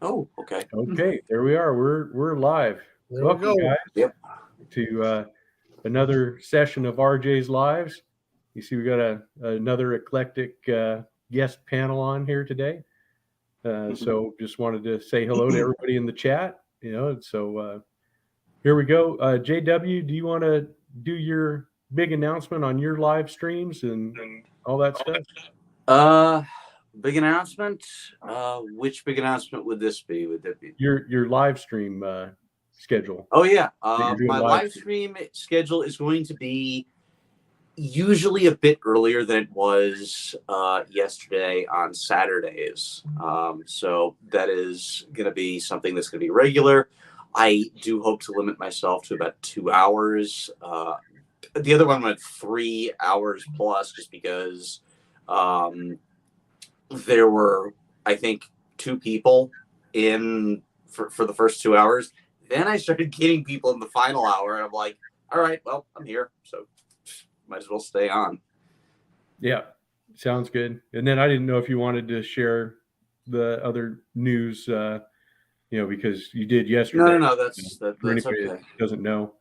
Oh, okay. Okay, there we are. We're live. There we Welcome, go. guys, Yep. to another session of RJ's Lives. You see, we got another eclectic guest panel on here today. So just wanted to say hello to everybody in the chat. Here we go. JW, do you want to do your big announcement on your live streams and all that stuff? Big announcement. Which big announcement would this be? Would that be your live stream schedule? Oh yeah. You're doing My live stream schedule is going to be usually a bit earlier than it was yesterday on Saturdays. So that is going to be something that's going to be regular. I do hope to limit myself to about 2 hours. The other one went 3 hours plus, just because there were, I think, 2 people in for the first 2 hours. Then I started getting people in the final hour, and I'm like, all right, well, I'm here, so might as well stay on. Yeah, sounds good. And then I didn't know if you wanted to share the other news, because you did yesterday. No, that's anybody okay. that doesn't know.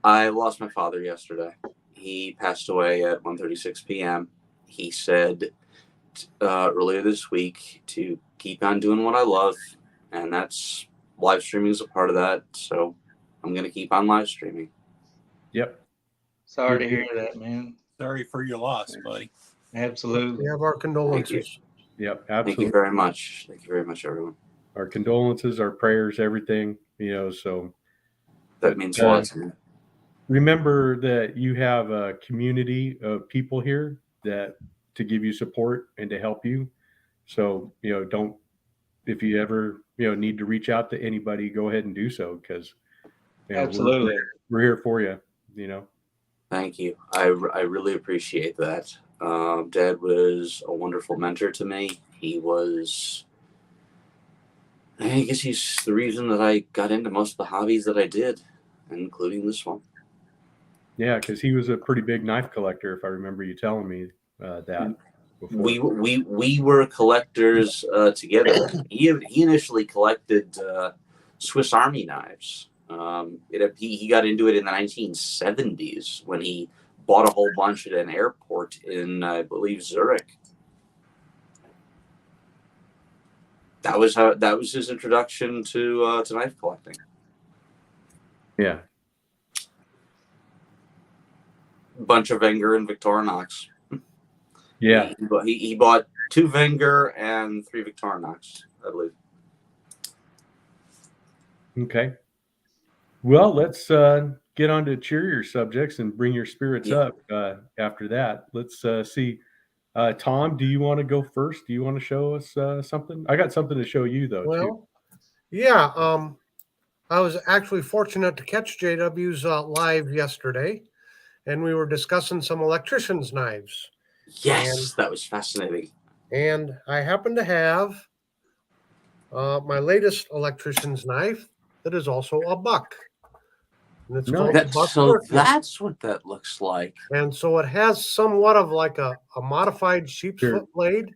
I lost my father yesterday. He passed away at 1:36 p.m. He said earlier this week to keep on doing what I love, and that's live streaming is a part of that. So I'm going to keep on live streaming. Yep. Sorry to hear that, man. Sorry for your loss, buddy. Absolutely. We have our condolences. Yep, absolutely. Thank you very much. Thank you very much, everyone. Our condolences, our prayers, everything, so. That means a lot to me. Remember that you have a community of people here that to give you support and to help you. So, don't, if you ever, need to reach out to anybody, go ahead and do so, because absolutely we're here for you, Thank you. I really appreciate that. Dad was a wonderful mentor to me. I guess he's the reason that I got into most of the hobbies that I did, including this one. Yeah, because he was a pretty big knife collector, if I remember you telling me that before. We were collectors together. He initially collected Swiss Army knives. He got into it in the 1970s when he bought a whole bunch at an airport in, I believe, Zurich. That was his introduction to knife collecting. Yeah. Bunch of Wenger and Victorinox. Yeah. He bought 2 Wenger and 3 Victorinox, I believe. Okay. Well, let's get on to cheerier subjects and bring your spirits up after that. Let's see. Tom, do you want to go first? Do you want to show us something? I got something to show you, though, too. Yeah. I was actually fortunate to catch JW's live yesterday, and we were discussing some electrician's knives. Yes, that was fascinating. And I happen to have my latest electrician's knife that is also a buck. And it's that's what that looks like. And so it has somewhat of like a modified sheep's foot blade.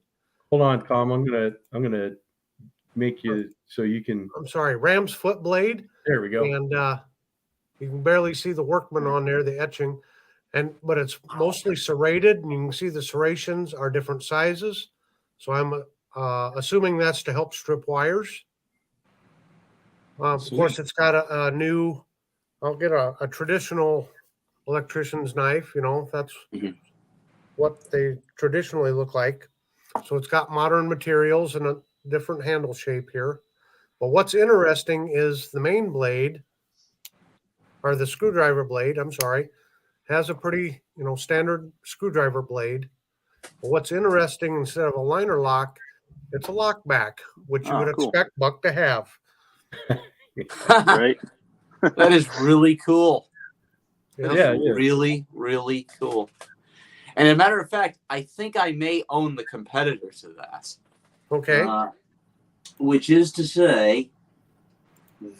Hold on, Tom. I'm gonna make you so you can. I'm sorry, ram's foot blade. There we go. And you can barely see the workman on there, the etching. But it's mostly serrated, and you can see the serrations are different sizes. So I'm assuming that's to help strip wires. Of course, it's got a new. I'll get a traditional electrician's knife. That's what they traditionally look like. So it's got modern materials and a different handle shape here. But what's interesting is the main blade, or the screwdriver blade. I'm sorry. Has a pretty, standard screwdriver blade. But what's interesting, instead of a liner lock, it's a lock back, which you would expect Buck to have. Right. That is really cool. Yeah, really, really cool. And as a matter of fact, I think I may own the competitor to that. Okay. Which is to say,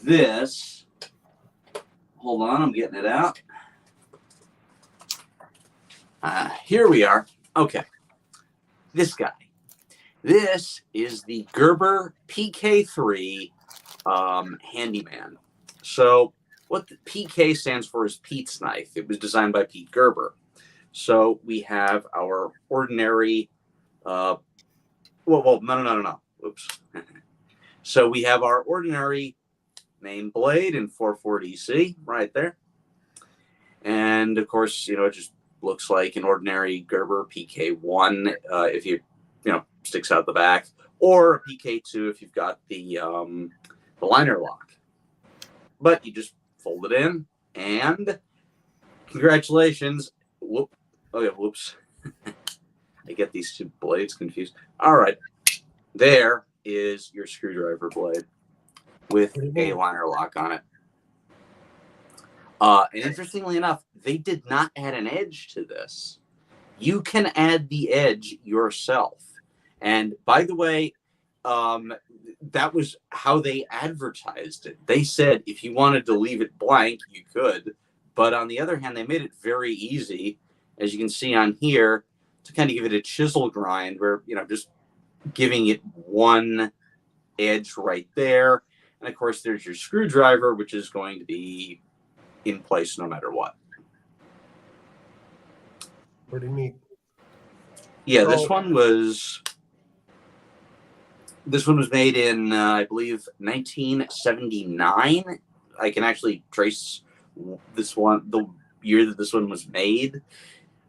this. Hold on, I'm getting it out. Here we are. Okay. This guy. This is the Gerber PK3 Handyman. So what the PK stands for is Pete's knife. It was designed by Pete Gerber. So we have our ordinary, no. Oops. So we have our ordinary main blade in 440C right there. And of course, it just looks like an ordinary Gerber PK1 if you sticks out the back, or a PK2 if you've got the liner lock. But you just fold it in, and congratulations. Whoops. I get these two blades confused. All right. There is your screwdriver blade with a liner lock on it. And interestingly enough, they did not add an edge to this. You can add the edge yourself. And by the way, that was how they advertised it. They said if you wanted to leave it blank, you could. But on the other hand, they made it very easy, as you can see on here, to kind of give it a chisel grind where, just giving it one edge right there. And of course, there's your screwdriver, which is going to be in place no matter what. Pretty neat. Yeah, this one was made in, I believe, 1979. I can actually trace this one, the year that this one was made,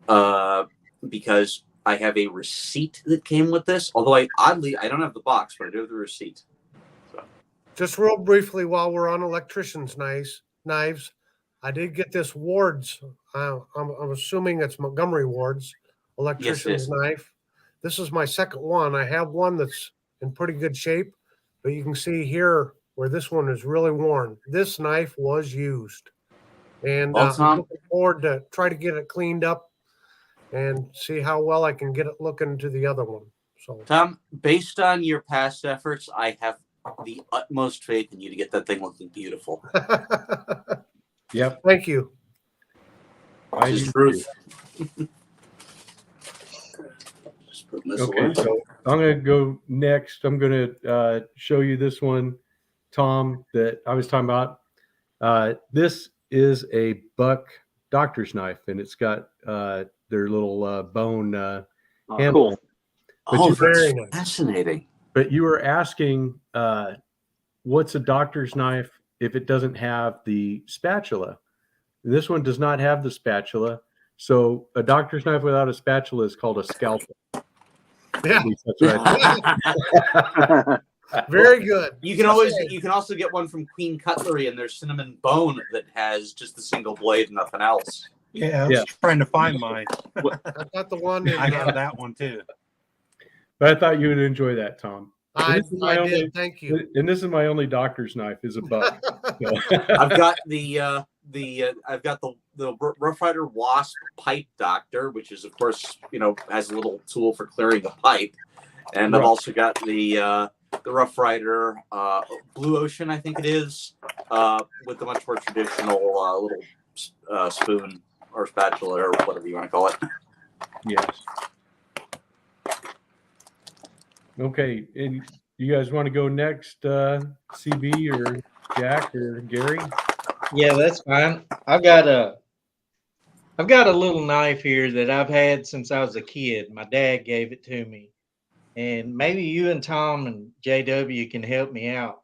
because I have a receipt that came with this. Although I don't have the box, but I do have the receipt. So. Just real briefly, while we're on electricians' knives, I did get this Ward's. I'm assuming it's Montgomery Ward's electrician's knife. This is my second one. I have one that's in pretty good shape, but you can see here where this one is really worn. This knife was used, and I'm looking forward to try to get it cleaned up and see how well I can get it looking to the other one. So, Tom, based on your past efforts, I have the utmost faith in you to get that thing looking beautiful. Yep. Thank you. Just truth. Okay, so I'm going to go next. I'm going to show you this one, Tom, that I was talking about. This is a Buck doctor's knife, and it's got their little bone handle. Cool. Very nice. Fascinating. But you were asking, what's a doctor's knife if it doesn't have the spatula? This one does not have the spatula. So a doctor's knife without a spatula is called a scalpel. Yeah. Very good. You can also get one from Queen Cutlery and their cinnamon bone that has just the single blade and nothing else. Yeah, I was trying to find mine. That's not the one. I have that one too. But I thought you would enjoy that, Tom. I did. Thank you. And this is my only doctor's knife is a Buck. So. I've got the Rough Rider Wasp Pipe Doctor, which is of course has a little tool for clearing a pipe, and I've also got the Rough Rider Blue Ocean, I think it is, with the much more traditional little spoon or spatula or whatever you want to call it. Yes. Okay, and you guys want to go next, CB or Jack or Gary? Yeah, that's fine. I've got a little knife here that I've had since I was a kid. My dad gave it to me, and maybe you and Tom and JW can help me out.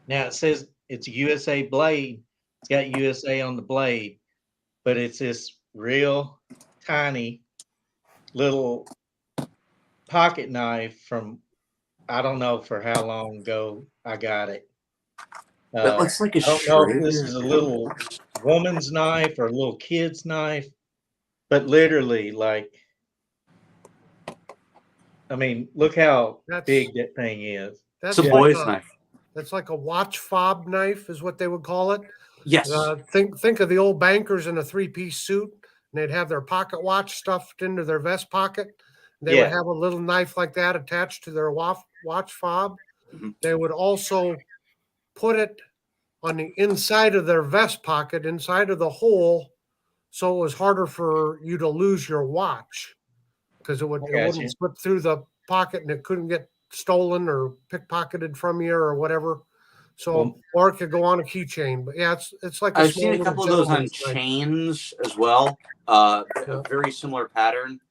Now it says it's a USA blade. It's got USA on the blade, but it's this real tiny little pocket knife from, I don't know for how long ago I got it. That looks like a I don't know if this is a little woman's knife or a little kid's knife, but literally, look how big that thing is. That's a boy's knife. That's like a watch fob knife is what they would call it. Yes. Think of the old bankers in a three-piece suit, and they'd have their pocket watch stuffed into their vest pocket. They would have a little knife like that attached to their watch fob. Mm-hmm. They would also put it on the inside of their vest pocket, inside of the hole, so it was harder for you to lose your watch because it wouldn't slip through the pocket and it couldn't get stolen or pickpocketed from you or whatever. So, Well- or it could go on a keychain. But yeah, it's like I've small seen a little couple of those on gentleman's knife. chains as well. Yeah. A very similar pattern.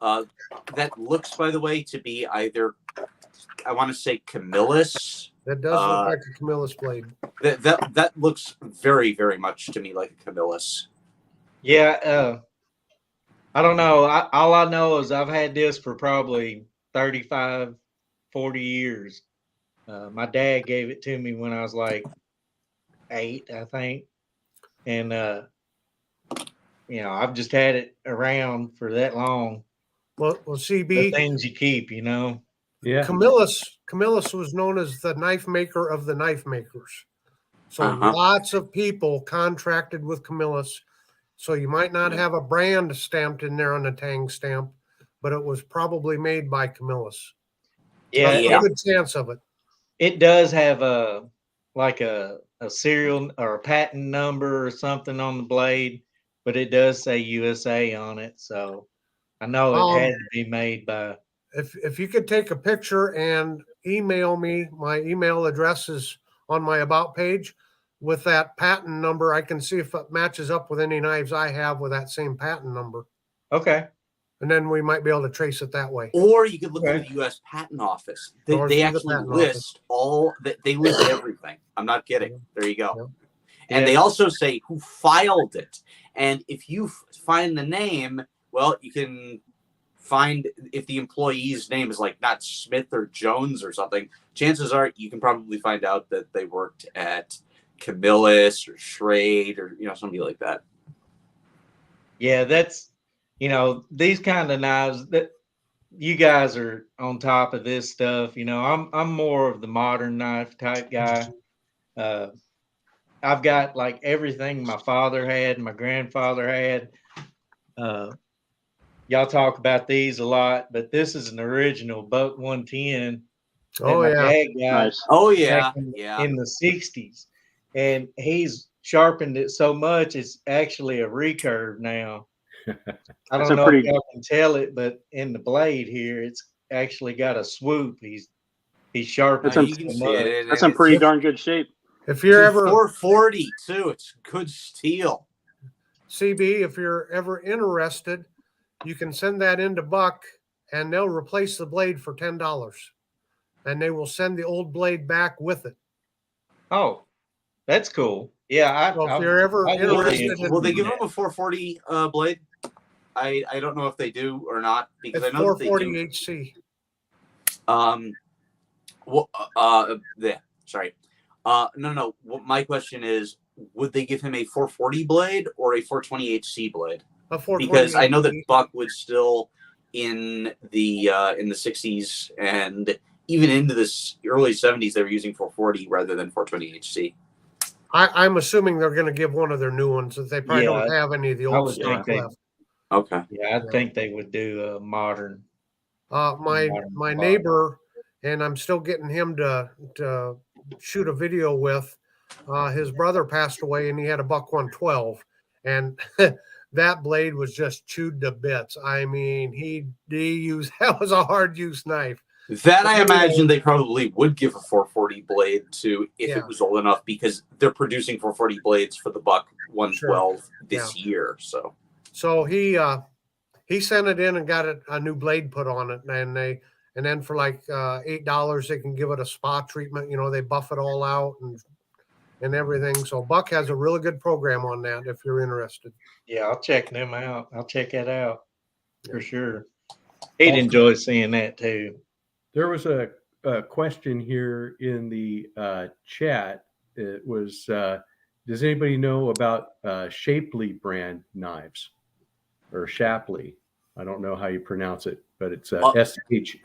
That looks, by the way, to be either, I want to say Camillus. That does look like a Camillus blade. That looks very, very much to me like a Camillus. Yeah, I don't know. All I know is I've had this for probably 35, 40 years. My dad gave it to me when I was like 8, I think. And, I've just had it around for that long. Well, The CB, things you keep, Yeah. Camillus was known as the knife maker of the knife makers. So lots of people contracted with Camillus. So you might not have a brand stamped in there on the Tang stamp, but it was probably made by Camillus. Yeah, That's a good chance of it. it does have a serial or a patent number or something on the blade, but it does say USA on it. So I know it had to be made by. If you could take a picture and email me, my email address is on my about page with that patent number. I can see if it matches up with any knives I have with that same patent number. Okay. And then we might be able to trace it that way. Or you could look Okay. through the U.S. Patent Office. Or They through the actually Patent list they list everything. I'm not kidding. There you go. Yeah. And Yeah. they also say who filed it. And if you find the name, well, you can find if the employee's name is like not Smith or Jones or something. Chances are you can probably find out that they worked at Camillus or Schrade or somebody like that. Yeah, that's these kind of knives that you guys are on top of this stuff. I'm more of the modern knife type guy. I've got like everything my father had, my grandfather had. Y'all talk about these a lot, but this is an original Buck 110 that Oh my yeah. dad got Nice. Oh yeah, back in yeah. the 60s. And he's sharpened it so much, it's actually a recurve now. I That's don't a know pretty- if y'all can tell it, but in the blade here, it's actually got a swoop. He's sharpened That's you it can so see much. it. That's in pretty darn good shape. If you're ever 440 too. It's good steel. CB, if you're ever interested, you can send that into Buck and they'll replace the blade for $10. And they will send the old blade back with it. Oh, that's cool. Yeah, So if you're ever I would interested be in Will they give that. him a 440 blade? I don't know if they do or not because it's I know that they 440 do. HC. Well, yeah, sorry. No. What my question is, would they give him a 440 blade or a 420 HC blade? A 420 Because I know that HC. Buck would still in the 60s and even into this early 70s they were using 440 rather than 420 HC. I'm assuming they're going to give one of their new ones that they probably don't have any of the I old would stock think they- left. Okay. Yeah, I think they would do a modern. My Modern neighbor, and I'm still getting him to shoot a video with. His brother passed away, and he had a Buck 112, and that blade was just chewed to bits. I mean, he used that was a hard use knife. That I imagine they probably would give a 440 blade to if Yeah. it was old enough because they're producing 440 blades for the Buck 112 this year. So He sent it in and got a new blade put on it, and then for like $8 they can give it a spa treatment. They buff it all out and everything. So Buck has a really good program on that if you're interested. Yeah, I'll check them out. I'll check that out for sure. He'd enjoy seeing that too. There was a question here in the chat. It was, does anybody know about Shapley brand knives or Shapley? I don't know how you pronounce it, but it's SHAPLEIGH.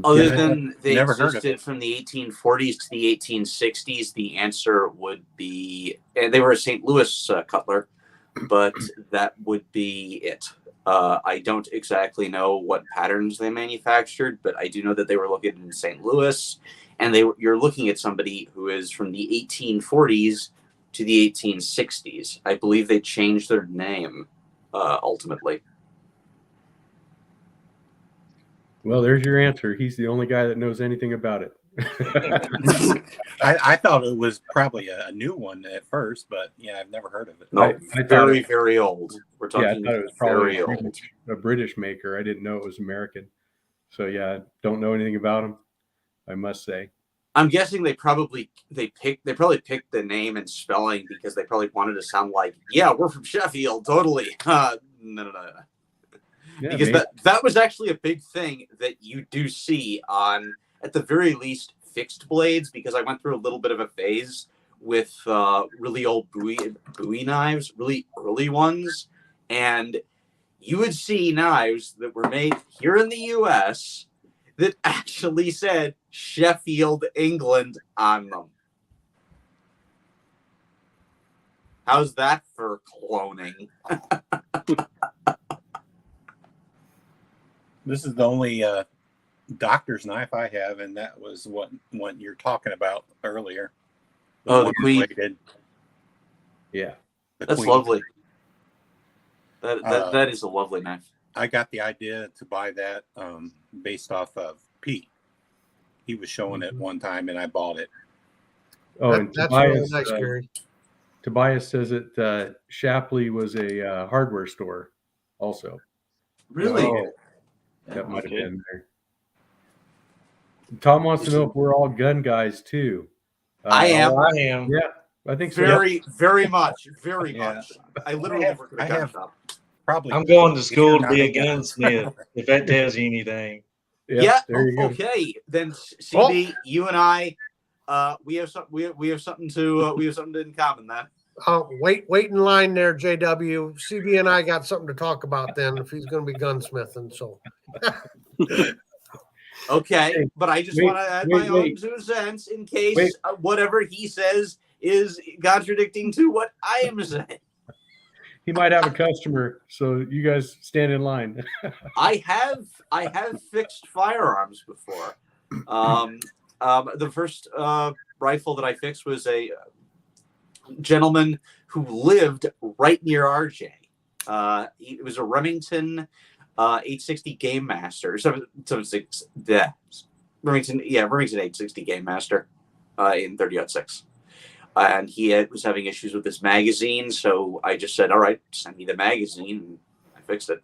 other than they Never heard of existed it. from the 1840s to the 1860s, the answer would be, and they were a St. Louis cutler, but that would be it. I don't exactly know what patterns they manufactured, but I do know that they were located in St. Louis, and you're looking at somebody who is from the 1840s to the 1860s. I believe they changed their name ultimately. Well, there's your answer. He's the only guy that knows anything about it. I thought it was probably a new one at first, but yeah, I've never heard of it. No, I thought very, it- very old. We're Yeah, I talking thought it was probably very old. a British maker. I didn't know it was American. So yeah, I don't know anything about them, I must say. I'm guessing they probably picked the name and spelling because they probably wanted to sound like, yeah, we're from Sheffield, totally. No. Yeah, Because maybe. that was actually a big thing that you do see on, at the very least, fixed blades, because I went through a little bit of a phase with really old Bowie knives, really early ones, and you would see knives that were made here in the US that actually said Sheffield, England on them. How's that for cloning? This is the only doctor's knife I have, and that was what you're talking about earlier. Oh, the Queen. Bladed, Yeah. the That's Queen. lovely. That is a lovely knife. I got the idea to buy that based off of Pete. He was showing it one time, and I bought it. Oh, and That's really Tobias, nice, Gary. Tobias says that Shapley was a hardware store also. Really? Oh, that might have been there. Tom wants to know if we're all gun guys too. I am. I am. Yeah, I think so. Very, very much. Very Yeah. much. I literally work at a I gun have- shop. Probably. I'm going to if school you're to not be a a gun- gunsmith, if that tells you anything. Yeah. there you go. Okay. Then CB, you and I, we have some. We have something to. We have something in common. Then. Wait in line there, JW. CB and I got something to talk about then if he's going to be gunsmithing. So Okay, Hey, but I just wait, want to add wait, my wait. own 2 cents in case Wait. whatever he says is contradicting to what I am saying. He might have a customer, so you guys stand in line. I have fixed firearms before. The first rifle that I fixed was a gentleman who lived right near RJ. It was a Remington 860 Game Master. Remington 860 Game Master in 30-06. And he was having issues with his magazine, so I just said, all right, send me the magazine, and I fixed it.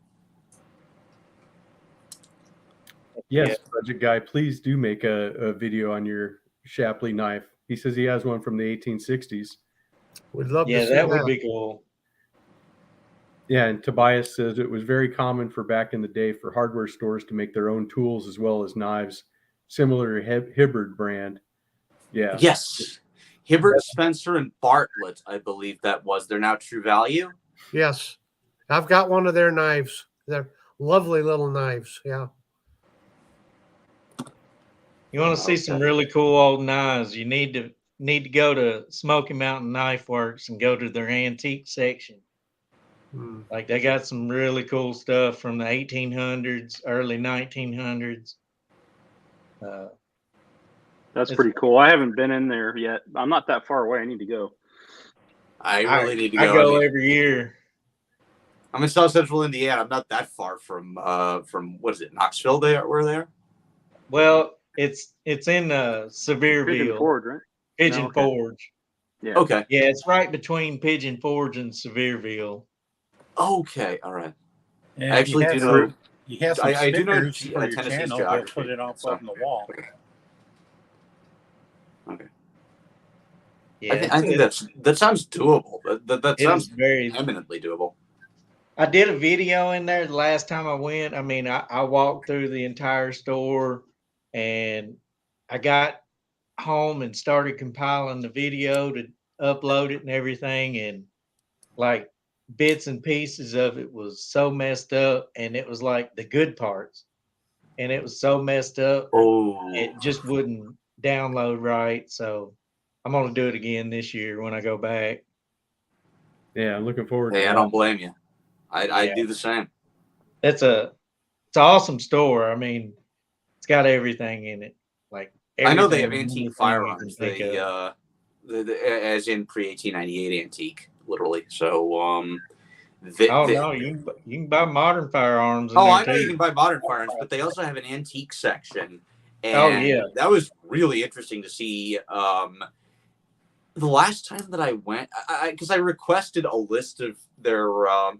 Yes, budget guy, please do make a video on your Shapley knife. He says he has one from the 1860s. we'd love Yeah, to see that would be cool. Yeah, and Tobias says it was very common for back in the day for hardware stores to make their own tools as well as knives, similar to Hibbard brand. Yeah. Yes. Hibbert, Spencer, and Bartlett, I believe that was. They're now True Value. Yes, I've got one of their knives. They're lovely little knives. Yeah. You want to see some really cool old knives? You need to go to Smoky Mountain Knife Works and go to their antique section. Hmm. Like they got some really cool stuff from the 1800s, early 1900s. That's It's- pretty cool. I haven't been in there yet. I'm not that far away. I need to go. I really need to I go. go every year. I'm in South Central Indiana. I'm not that far from what is it, Knoxville? Where they are? Well, it's in Pigeon Sevierville, Forge, right? Pigeon No, okay. Forge. Yeah. Okay. Yeah, it's right between Pigeon Forge and Sevierville. Okay. All right. And I actually if do you know. have you have some I do know stickers for your Tennessee's channel, geography, we'll put it up so. on the wall. Yeah, I think that sounds doable. That it sounds is very. eminently doable. I did a video in there the last time I went. I mean, I walked through the entire store and I got home and started compiling the video to upload it and everything. And like bits and pieces of it was so messed up. And it was like the good parts. And it was so messed up. Oh, It just wouldn't download right. So I'm going to do it again this year when I go back. Yeah, I'm looking forward to hey, I that. don't blame you. I'd Yeah. do the same. It's an awesome store. I mean, it's got everything in it. Like I know they have everything you antique can firearms. think They of. as in pre-1898 antique, literally. So Oh no, you can buy modern firearms. In Oh, there I know too. you can buy modern firearms, but they also have an antique section. And Oh, yeah. that was really interesting to see. The last time that I went, because I requested a list of their,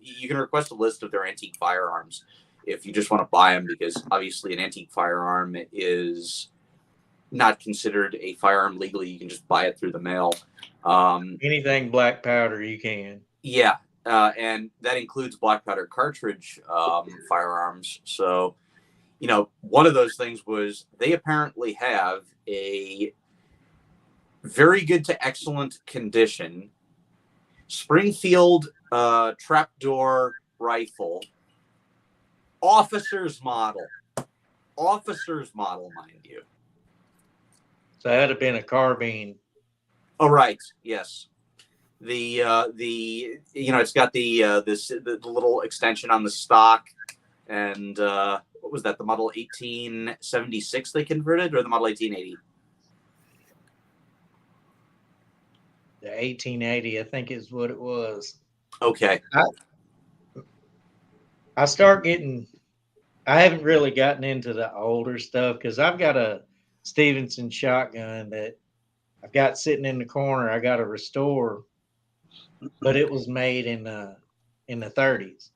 you can request a list of their antique firearms if you just want to buy them, because obviously an antique firearm is not considered a firearm legally. You can just buy it through the mail. Anything black powder, you can. Yeah, and that includes black powder cartridge firearms. So, one of those things was they apparently have a very good to excellent condition Springfield trapdoor rifle, officer's model, mind you. So that'd have been a carbine. Oh, right. Yes. It's got the little extension on the stock, and what was that? The model 1876 they converted, or the model 1880? The 1880, I think is what it was. Okay. I haven't really gotten into the older stuff because I've got a Stevenson shotgun that I've got sitting in the corner. I got to restore, but it was made in the 30s.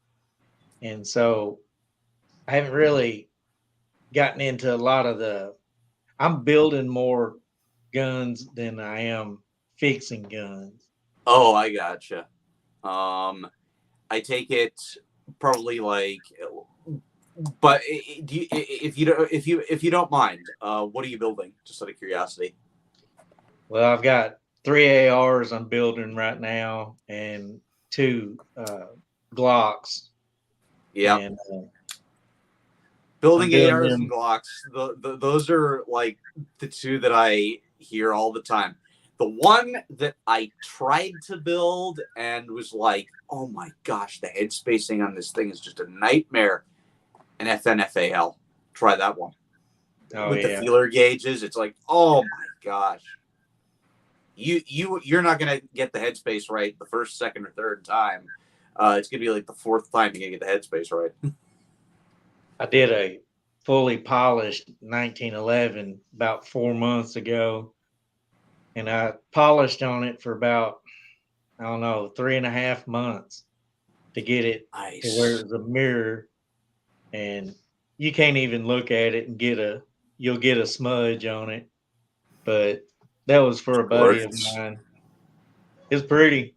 And so I haven't really gotten into a lot of I'm building more guns than I am fixing guns. Oh, I gotcha. I take it probably like, but if you don't mind, what are you building? Just out of curiosity. Well, I've got 3 ARs I'm building right now and 2 Glocks. Yeah. And, building I'm doing ARs them. and Glocks. Those are like the two that I hear all the time. The one that I tried to build and was like, oh my gosh, the head spacing on this thing is just a nightmare. An FNFAL. Try that one. With the feeler gauges, it's like, oh my gosh. You're not gonna get the headspace right the first, second, or third time. It's gonna be like the fourth time you're gonna get the headspace right. I did a fully polished 1911 about 4 months ago, and I polished on it for about, I don't know, 3.5 months to get it Nice. to where it was a mirror, and you can't even look at it and you'll get a smudge on it. But that was for a buddy of mine. It's pretty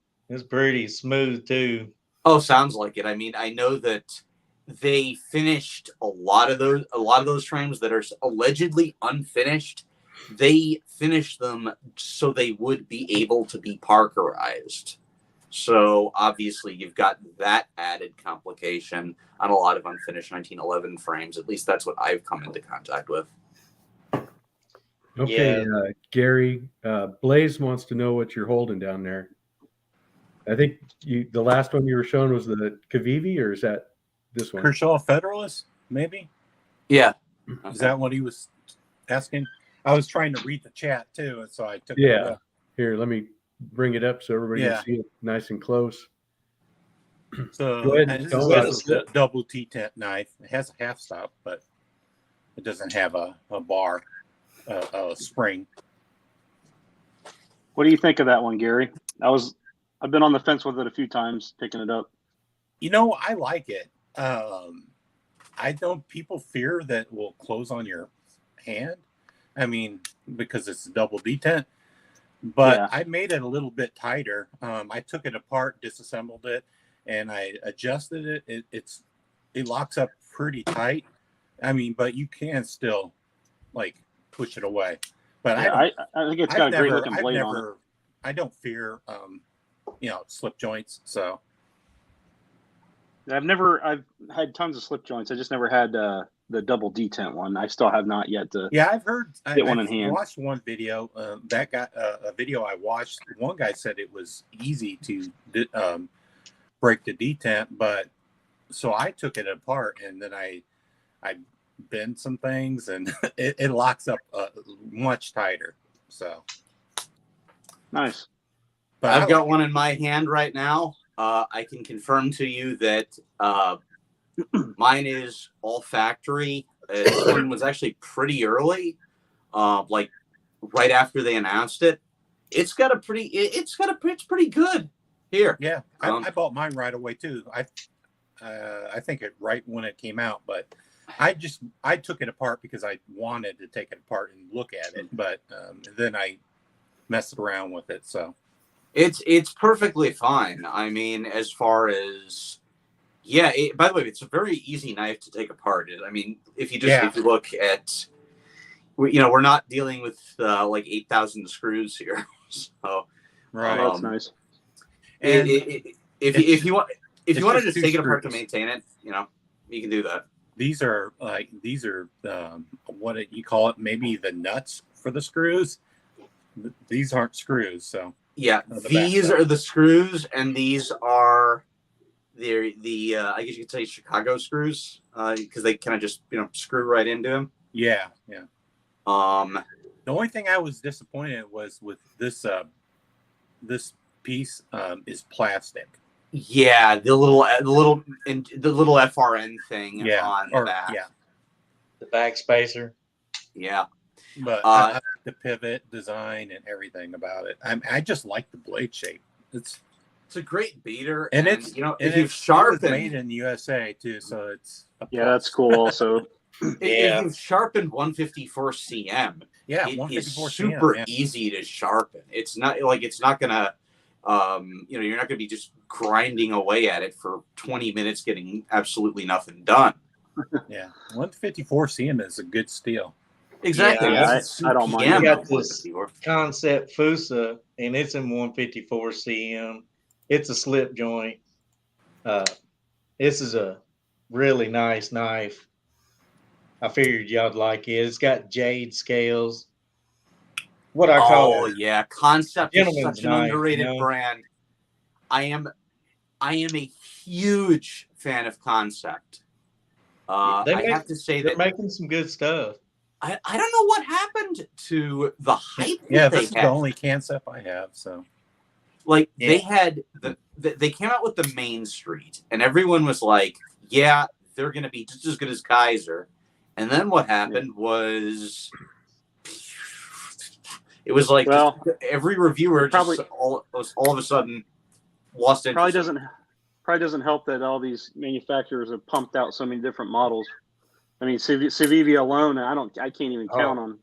smooth too. Oh, sounds like it. I mean, I know that they finished a lot of those frames that are allegedly unfinished. They finished them so they would be able to be Parkerized. So obviously you've got that added complication on a lot of unfinished 1911 frames. At least that's what I've come into contact with. Okay, Gary, Blaze wants to know what you're holding down there. I think the last one you were showing was the Kavivi, or is that this one? Kershaw Federalist, maybe? Yeah. Is that what he was asking? I was trying to read the chat too, and so I took Yeah. Here, let me bring it up so everybody can see it nice and close. So Go ahead and tell this is a double T-tent knife. It has a half stop, but it doesn't have a bar, a spring. What do you think of that one, Gary? I've been on the fence with it a few times, picking it up. I like it. I don't. People fear that it will close on your hand. I mean, because it's a double detent. But I made it a little bit tighter. I took it apart, disassembled it, and I adjusted it. It locks up pretty tight. I mean, but you can still push it away. But I think it's got a great looking blade on it. I don't fear slip joints. So I've had tons of slip joints. I just never had the double detent one. I still have not yet to. Yeah, I've heard. Get one in hand. I watched one video. That guy, a video I watched. One guy said it was easy to break the detent, but so I took it apart and then I bent some things and it locks up much tighter. So nice. But I've got one in my hand right now, I can confirm to you that mine is all factory. This one was actually pretty early, like right after they announced it. It's pretty good here. Yeah, Um, I bought mine right away too. I think it right when it came out, but I took it apart because I wanted to take it apart and look at it, but then I messed around with it. So It's perfectly fine. I mean, as far as yeah. By the way, it's a very easy knife to take apart. I mean, if you look at, we're not dealing with like 8,000 screws here. So right, Oh, that's nice. and if you want if it's you want to just just two take it apart to screws. maintain it, you can do that. these are what you call it? Maybe the nuts for the screws. These aren't screws, so Yeah, the back these side. are the screws, and these are the I guess you could say Chicago screws because they kind of just screw right into them. Yeah. Um, The only thing I was disappointed was with this piece is plastic. yeah, the little FRN thing Yeah, on the or back. yeah, The back spacer. Yeah. but I like the pivot design and everything about it. I just like the blade shape. It's a great beater, and and it's if and you it was sharpen made in the USA too, so it's a Yeah, that's plus. cool. Also, Yeah. if you've sharpened 154 cm, Yeah, it is 154 super cm, yeah. easy to sharpen. It's not gonna you're not gonna be just grinding away at it for 20 minutes getting absolutely nothing done. Yeah, 154 cm is a good steel. Exactly. Yeah, This is I don't mind CPM it. We got of this 154. Concept Fusa, and it's in 154 cm. It's a slip joint. This is a really nice knife. I figured y'all'd like it. It's got jade scales. What I call Oh yeah, Concept is Gentleman's such an knife, underrated brand. I am a huge fan of Concept. I have to say they're that making some good stuff. I don't know what happened to the hype Yeah, that they this is the had. only Concept I have. So Like Yeah. they had they came out with the Main Street, and everyone was like, "Yeah, they're going to be just as good as Kaiser." And then what happened was, it was like Well, every reviewer probably- just all of a sudden lost interest. probably doesn't help that all these manufacturers have pumped out so many different models. I mean, Civivi alone, I can't even count on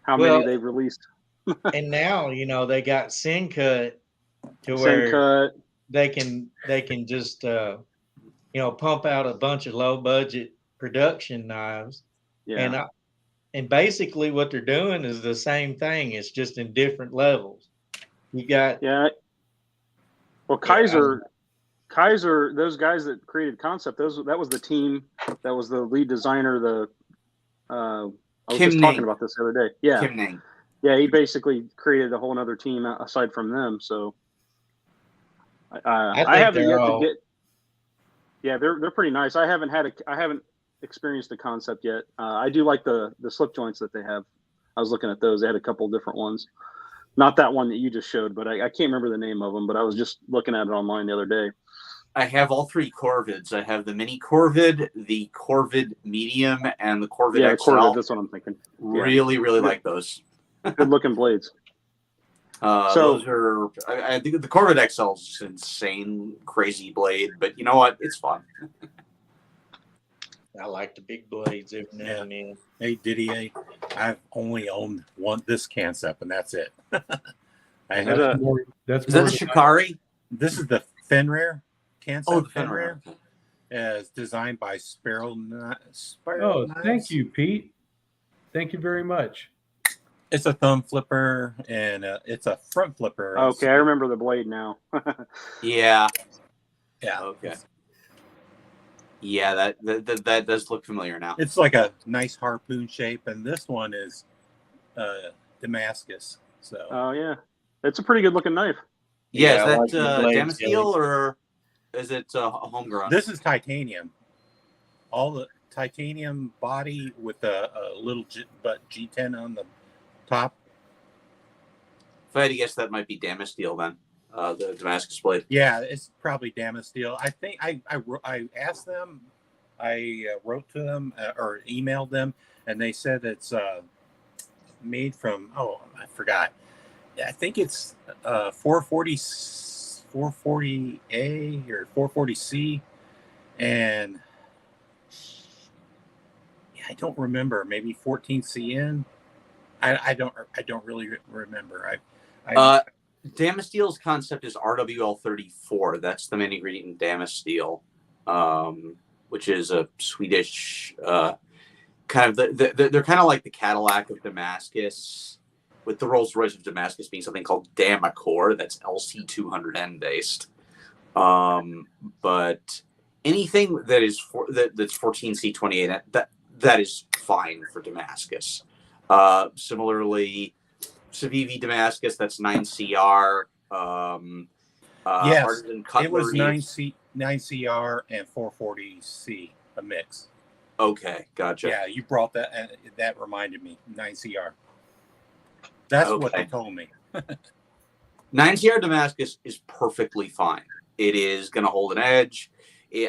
how Well, many they've released. And now, they got Syncut to where Sencut, they can just pump out a bunch of low budget production knives. yeah, And basically what they're doing is the same thing. It's just in different levels. You got yeah. Well, Kaiser, those guys that created Concept, that was the team, that was the lead designer. I was Kim just talking Ning. about this the other day. Yeah, Kim Ning. yeah. He basically created a whole other team aside from them. So I haven't yet to get. Yeah, they're pretty nice. I haven't experienced a Concept yet. I do like the slip joints that they have. I was looking at those. They had a couple different ones. Not that one that you just showed, but I can't remember the name of them. But I was just looking at it online the other day. I have all three Corvids. I have the Mini Corvid, the Corvid Medium, and the Corvid Yeah, XL. Corvid. That's what I'm thinking. Really like those. Good looking blades. So- Those are. I think the Corvid XL is just insane, crazy blade. But you know what? It's fun. I like the big blades every now and then. hey Didier, I've only owned this Concept, and that's it. I Is have that- That's Is that more the than- Shikari? this is the Fenrir Concept. Oh, the Fenrir. Is designed by Sparrow. Oh, thank you, Pete. Thank you very much. It's a thumb flipper and it's a front flipper. Okay, I remember the blade now. Yeah. Yeah. Okay. Yeah, that does look familiar now. It's like a nice harpoon shape, and this one is Damascus. So Oh yeah, it's a pretty good looking knife. Yeah, Yeah, I like is the that blades, Damasteel or is it homegrown? this is titanium. All the titanium body with a little G10 on the top. If I had to guess, that might be Damasteel then. the Damascus blade. Yeah, it's probably Damasteel. I think I asked them, I wrote to them or emailed them, and they said it's made from, oh, I forgot. I think it's 440A or 440C, and yeah, I don't remember. Maybe 14CN. I don't really remember. Damasteel's concept is RWL34. That's the main ingredient in Damasteel, which is a Swedish kind of they're kind of like the Cadillac of Damascus, with the Rolls-Royce of Damascus being something called Damacor. That's LC200N based. But anything that is that's 14C28, that is fine for Damascus. Similarly, Civivi Damascus, that's 9CR. Yes, Artisan Cutlery. it was 9CR and 440C, a mix. Okay, gotcha. Yeah, you brought that. That reminded me, 9CR. That's what they told me. 9CR Damascus is perfectly fine. It is going to hold an edge.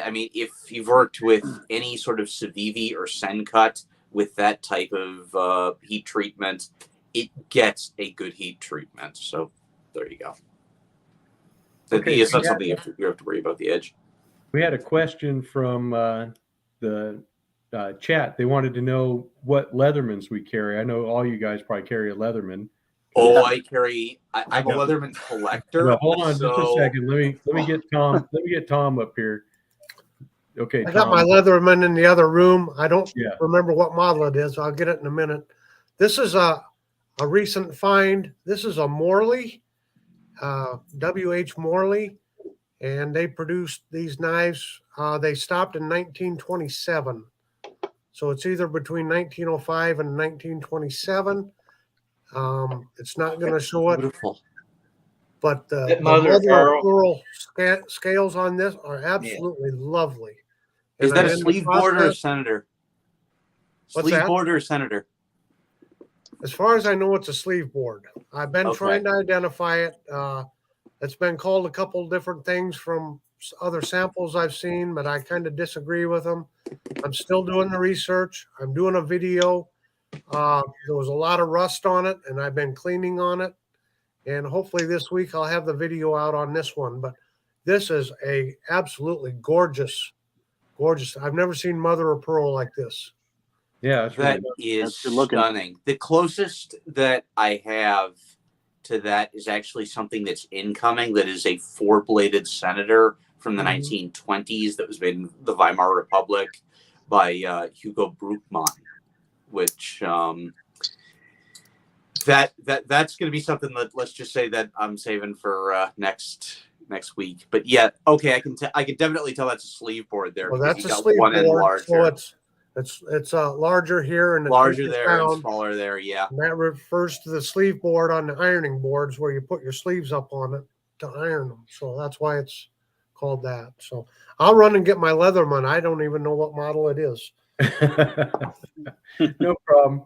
I mean, if you've worked with any sort of Civivi or Sencut with that type of heat treatment, it gets a good heat treatment. So there you go. Okay, It's not something you have to worry about the edge. We had a question from the chat. They wanted to know what Leathermans we carry. I know all you guys probably carry a Leatherman. Oh, I'm a Leatherman collector. No, hold on just a second. Let me get Tom. Let me get Tom up here. Okay, I got my Tom. Leatherman in the other room. I don't Yeah. remember what model it is. I'll get it in a minute. This is a recent find. This is a Morley, W.H. Morley, and they produced these knives. They stopped in 1927. So it's either between 1905 and 1927. It's not going to show it, Beautiful. but the Mother of Pearl. pearl scales on this are absolutely lovely. Is And that a in the sleeve board or a process- Senator? What's Sleeve that? board or a Senator? As far as I know, it's a sleeve board. I've been Okay. trying to identify it. It's been called a couple different things from other samples I've seen, but I kind of disagree with them. I'm still doing the research. I'm doing a video. There was a lot of rust on it, and I've been cleaning on it. And hopefully this week I'll have the video out on this one. But this is a absolutely gorgeous. I've never seen mother of pearl like this. Yeah, that's That really is That's good looking. stunning. The closest that I have to that is actually something that's incoming. That is a 4-bladed Senator from the 1920s that was made in the Weimar Republic by Hugo Bruckmann, which that's going to be something that, let's just say, that I'm saving for next week. But yeah, okay, I can definitely tell that's a sleeve board there. Well, because that's you a got sleeve one end board. larger. So it's larger here and Larger there and down. smaller there, yeah. And that refers to the sleeve board on the ironing boards where you put your sleeves up on it to iron them. So that's why it's called that. So I'll run and get my Leatherman. I don't even know what model it is. no problem.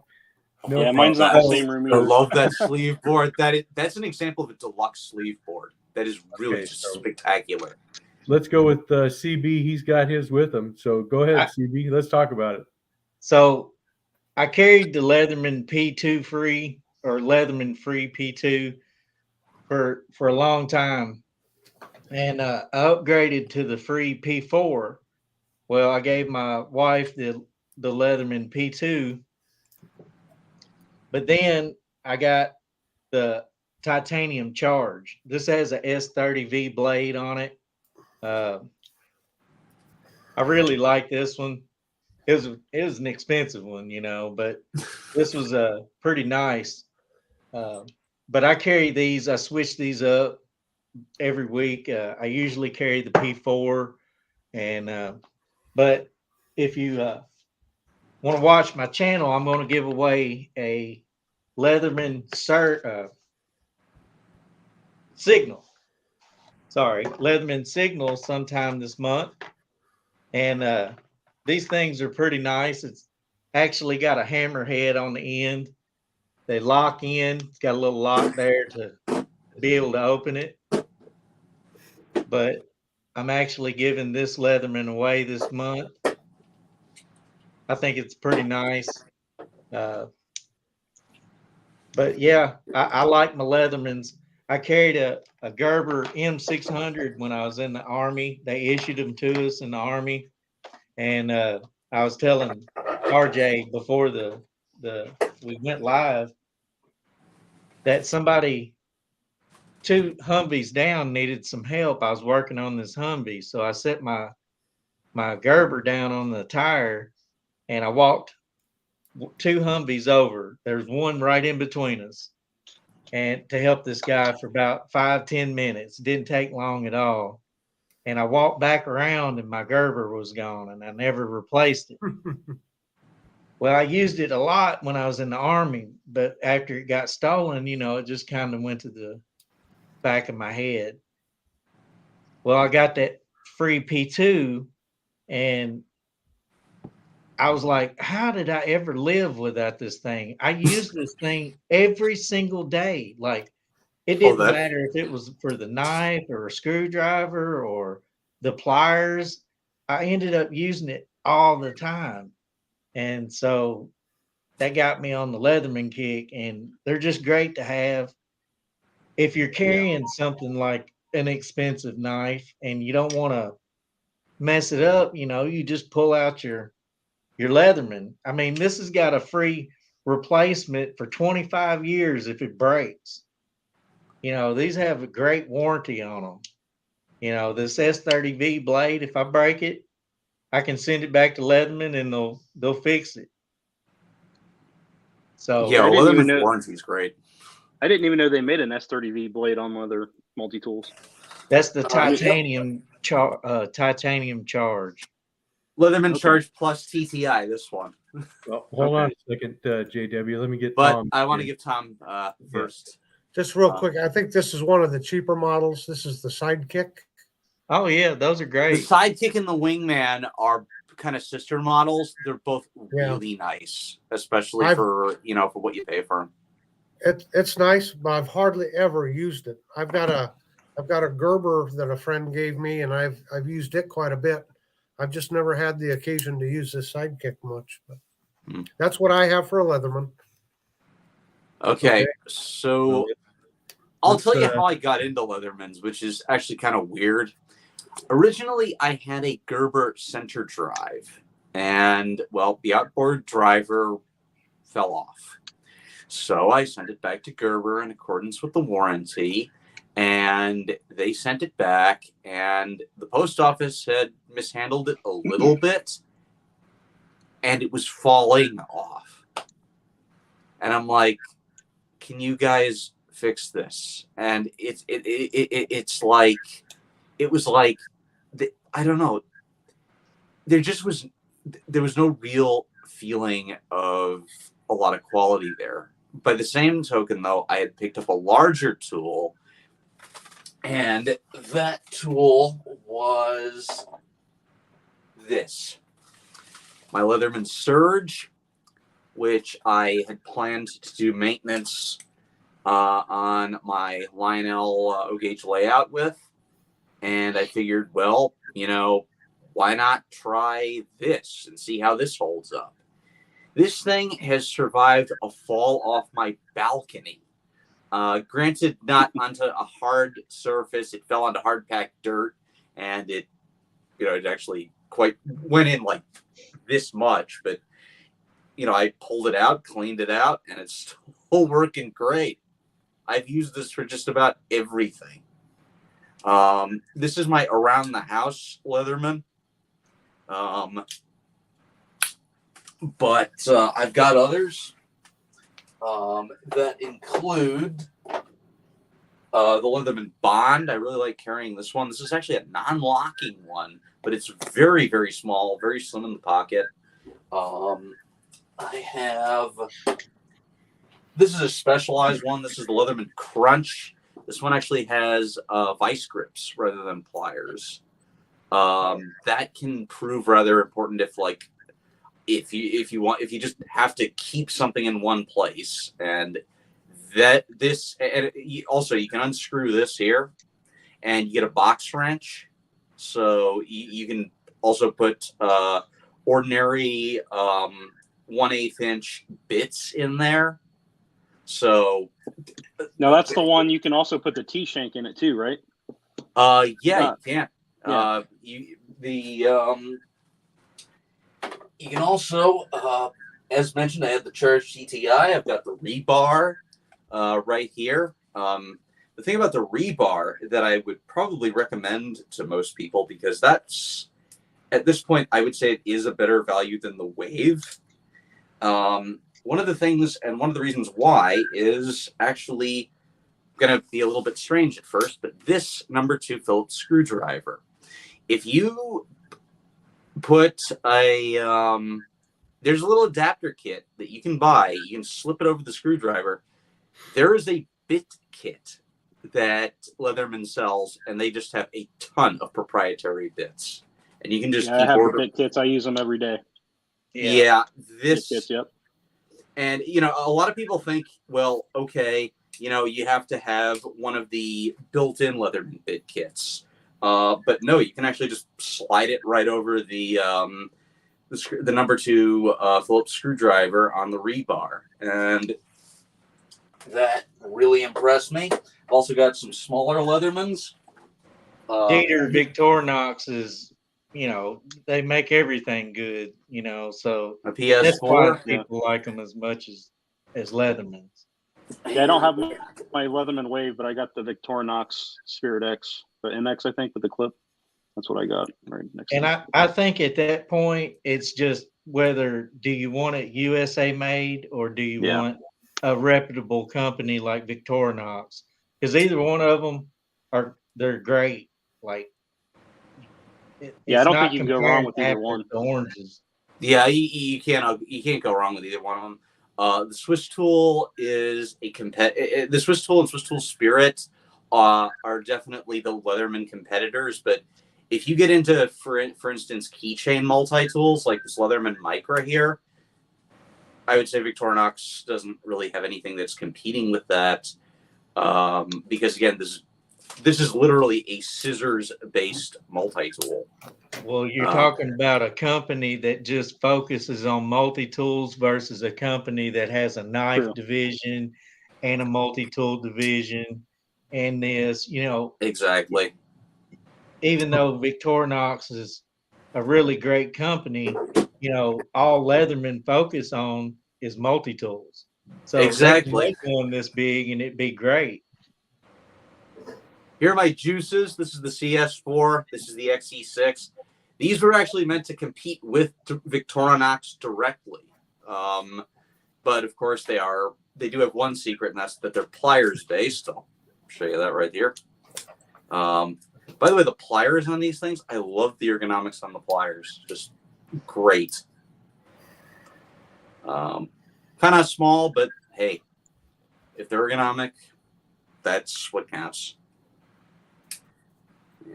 No Yeah, mine's not in the That's- same room I either. love that sleeve board. That's an example of a deluxe sleeve board. That is really Okay, just so- spectacular. Let's go with CB. He's got his with him. So go ahead, CB. Let's talk about it. So I carried the Leatherman P2 free or Leatherman free P2 for a long time. And I upgraded to the free P4. Well, I gave my wife the Leatherman P2. But then I got the titanium charge. This has a S30V blade on it. I really like this one. It was an expensive one, but this was pretty nice. But I carry these. I switch these up every week. I usually carry the P4, and but if you want to watch my channel, I'm going to give away a Leatherman Signal. Sorry, Leatherman Signal sometime this month. And these things are pretty nice. It's actually got a hammer head on the end. They lock in. It's got a little lock there to be able to open it. but I'm actually giving this Leatherman away this month. I think it's pretty nice. But yeah, I like my Leathermans. I carried a Gerber M600 when I was in the Army. They issued them to us in the Army. And I was telling RJ before we went live that somebody 2 Humvees down needed some help. I was working on this Humvee. So I set my Gerber down on the tire and I walked 2 Humvees over. There's one right in between us. And to help this guy for about 5-10 minutes. It didn't take long at all. And I walked back around and my Gerber was gone and I never replaced it. Well, I used it a lot when I was in the Army, but after it got stolen, it just kind of went to the back of my head. Well, I got that free P2 and I was like, how did I ever live without this thing? I used this thing every single day. Like, it didn't matter if it was for the knife or a screwdriver or the pliers. I ended up using it all the time. And so that got me on the Leatherman kick. And they're just great to have. If you're carrying something like an expensive knife and you don't want to mess it up, you just pull out your Leatherman. I mean, this has got a free replacement for 25 years if it breaks. These have a great warranty on them. This S30V blade, if I break it, I can send it back to Leatherman and they'll fix it. So yeah, Leatherman's warranty is great. I didn't even know they made an S30V blade on one of their multi-tools. That's the titanium charge. Leatherman Charge plus TTI, this one. Hold on a second, JW. Let me get But Tom. I want to give Tom first. Just real quick, I think this is one of the cheaper models. This is the Sidekick. Oh yeah, those are The great. Sidekick and the Wingman are kind of sister models. They're both really nice, especially for what you pay for them. It's nice, but I've hardly ever used it. I've got a Gerber that a friend gave me, and I've used it quite a bit. I've just never had the occasion to use this Sidekick much. But that's what I have for a Leatherman. Okay, so I'll tell you how I got into Leathermans, which is actually kind of weird. Originally, I had a Gerber center drive, and the outboard driver fell off. So I sent it back to Gerber in accordance with the warranty, and they sent it back, and the post office had mishandled it a little bit, and it was falling off. And I'm like, can you guys fix this? And it's like, it was like, I don't know. There was no real feeling of a lot of quality there. By the same token, though, I had picked up a larger tool, and that tool was this. My Leatherman Surge, which I had planned to do maintenance on my Lionel O-gauge layout with. And I figured, why not try this and see how this holds up? This thing has survived a fall off my balcony. Granted, not onto a hard surface. It fell onto hard packed dirt, and it actually quite went in like this much. But, I pulled it out, cleaned it out, and it's still working great. I've used this for just about everything. This is my around the house Leatherman. But I've got others that include the Leatherman Bond. I really like carrying this one. This is actually a non-locking one, but it's very, very small, very slim in the pocket. I have, this is a specialized one. This is the Leatherman Crunch. This one actually has vice grips rather than pliers. That can prove rather important if you just have to keep something in one place. And also you can unscrew this here, and you get a box wrench. So you can also put ordinary 1/8 inch bits in there. So Now that's the one you can also put the T-shank in it too, right? yeah, you can. Yeah. You can also, as mentioned, I have the Charge CTI. I've got the rebar right here. The thing about the rebar that I would probably recommend to most people, because that's, at this point, I would say it is a better value than the Wave. One of the things, and one of the reasons why, is actually going to be a little bit strange at first, but this number 2 Phillips screwdriver. If you put there's a little adapter kit that you can buy. You can slip it over the screwdriver. There is a bit kit that Leatherman sells, and they just have a ton of proprietary bits. And you can just I keep have ordering. bit kits. I use them every day. Yeah, Bit kits, yep. And, you know, a lot of people think, well, okay, you know, you have to have one of the built-in Leatherman bit kits. But no, you can actually just slide it right over the number 2 Phillips screwdriver on the rebar. And that really impressed me. I've also got some smaller Leathermans. Dieter Victorinox is, you know, they make everything good, you know, so A that's why PS4. people like them as much as Leathermans. Yeah, I don't have my Leatherman Wave, but I got the Victorinox Spirit X, the MX, I think, with the clip. That's what I got right next. And I think at that point, it's just whether do you want it USA made or do you want a reputable company like Victorinox? Because either one of them they're great. Like, I don't think you can go wrong with either one. The oranges. Yeah, you can't go wrong with either one of them. The Swiss Tool is the Swiss Tool and Swiss Tool Spirit are definitely the Leatherman competitors. But if you get into, for instance, keychain multi-tools like this Leatherman Micra here, I would say Victorinox doesn't really have anything that's competing with that. Because again, this is literally a scissors-based multi-tool. Well, you're talking about a company that just focuses on multi-tools versus a company that has a knife division and a multi-tool division and this, you know. Exactly. Even though Victorinox is a really great company, you know, all Leatherman focus on is multi-tools. So exactly, one this big and it'd be great. Here are my juices. This is the CS4. This is the XE6. These were actually meant to compete with Victorinox directly. But of course they do have one secret, and that's that they're pliers based. I'll show you that right here. By the way, the pliers on these things, I love the ergonomics on the pliers. Just great. Kind of small, but hey, if they're ergonomic, that's what counts.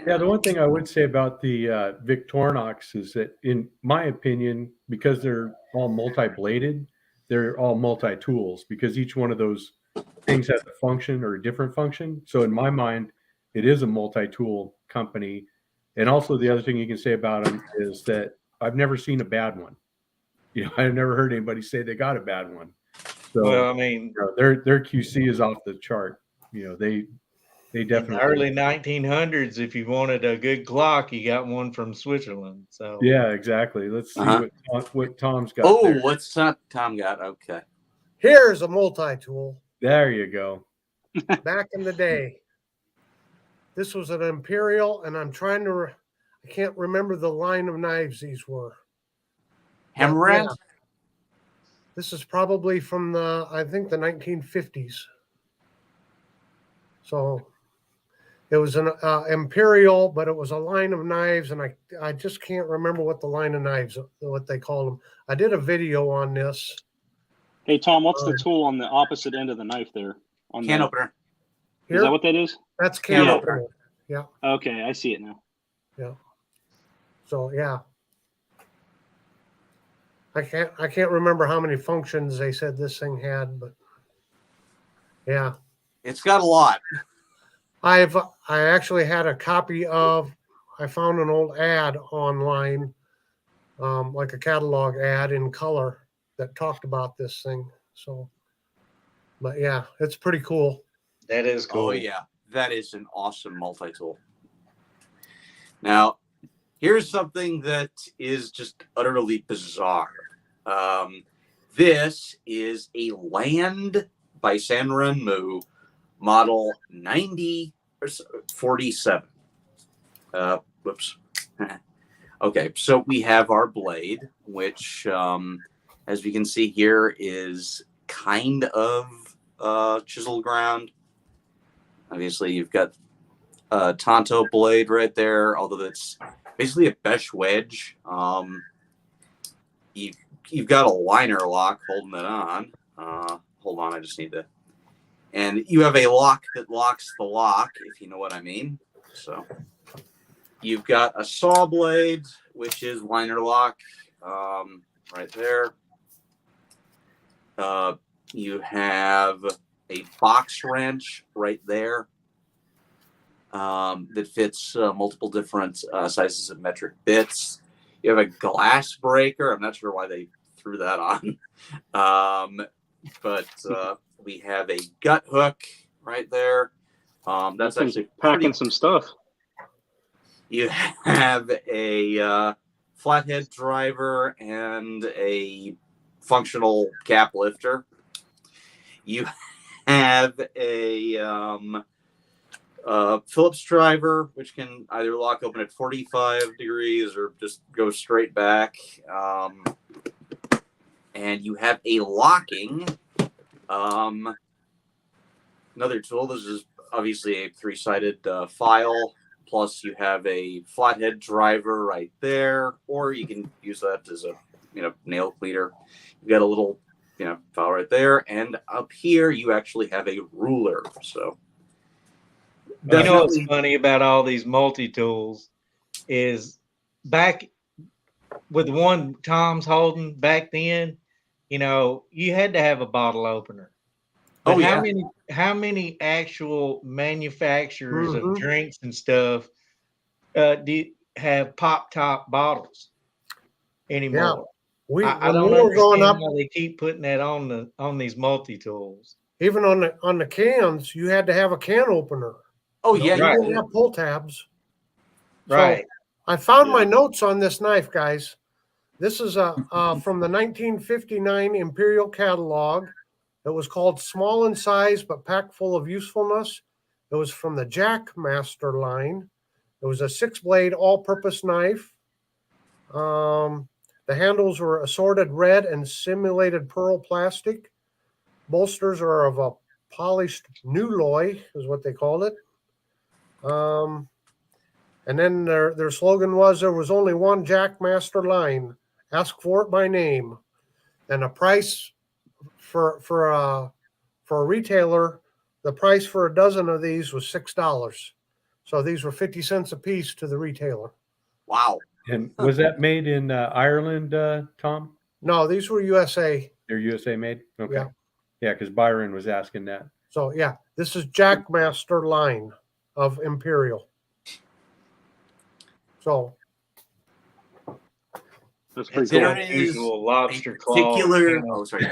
Yeah, the one thing I would say about the Victorinox is that, in my opinion, because they're all multi-bladed, they're all multi-tools, because each one of those things has a function or a different function. So in my mind, it is a multi-tool company. And also the other thing you can say about them is that I've never seen a bad one. You know, I've never heard anybody say they got a bad one. So, well, I mean, you know, their QC is off the chart. You know, they definitely. In the early 1900s, if you wanted a good clock, you got one from Switzerland. So yeah, exactly. Let's see what Tom's got. Oh, there. what's Tom got? Okay. Here's a multi-tool. There you go. Back in the day. This was an Imperial, and I'm trying to, I can't remember the line of knives these were. Hammerhead? Yeah. This is probably from I think the 1950s. So it was an Imperial, but it was a line of knives, and I just can't remember what the line of knives, what they called them. I did a video on this. Hey, Tom, what's the tool on the opposite end of the knife there? On Can opener. Here? Is that what that is? That's can Yeah. opener. Yeah. Okay, I see it now. Yeah. So yeah. I can't remember how many functions they said this thing had, but yeah. It's got a lot. I actually had a copy of, I found an old ad online, like a catalog ad in color that talked about this thing. So, but yeah, it's pretty cool. That is cool. Oh yeah, that is an awesome multi-tool. Now, here's something that is just utterly bizarre. This is a Land by San Renmu model 9047. Whoops. Okay, so we have our blade, which, as we can see here, is kind of chiseled ground. Obviously, you've got a Tonto blade right there, although that's basically a Besh wedge. You've got a liner lock holding it on. Hold on, I just need to. And you have a lock that locks the lock, if you know what I mean. So you've got a saw blade, which is liner lock, right there. You have a box wrench right there that fits multiple different sizes of metric bits. You have a glass breaker. I'm not sure why they threw that on. But we have a gut hook right there. That's actually packing some stuff. You have a flathead driver and a functional cap lifter. You have a Phillips driver, which can either lock open at 45 degrees or just go straight back. And you have a locking, another tool. This is obviously a 3-sided file. Plus, you have a flathead driver right there, or you can use that as a nail cleaner. You've got a little file right there, and up here you actually have a ruler. So, you know what's funny about all these multi-tools is back with the one Tom's holding back then, you had to have a bottle opener. But how many actual manufacturers of drinks and stuff do have pop top bottles anymore? Yeah. I don't understand how they keep putting that on these multi-tools. Even on the cans, you had to have a can opener. Oh yeah, you didn't have pull tabs. Right. So I found my notes on this knife, guys. This is from the 1959 Imperial catalog. It was called Small in Size but Packed Full of Usefulness. It was from the Jack Master line. It was a 6-blade all-purpose knife. The handles were assorted red and simulated pearl plastic. Bolsters are of a polished Nuloy, is what they called it. And then their slogan was, there was only one Jack Master line. Ask for it by name. And a price for a retailer, the price for a dozen of these was $6. So these were 50 cents a piece to the retailer. Wow. And was that made in Ireland, Tom? No, these were USA. They're USA made? Okay. Yeah. Yeah, because Byron was asking that. So yeah, this is Jack Master line of Imperial. So that's pretty cool. There is Usual lobster particular. claw. Oh, sorry.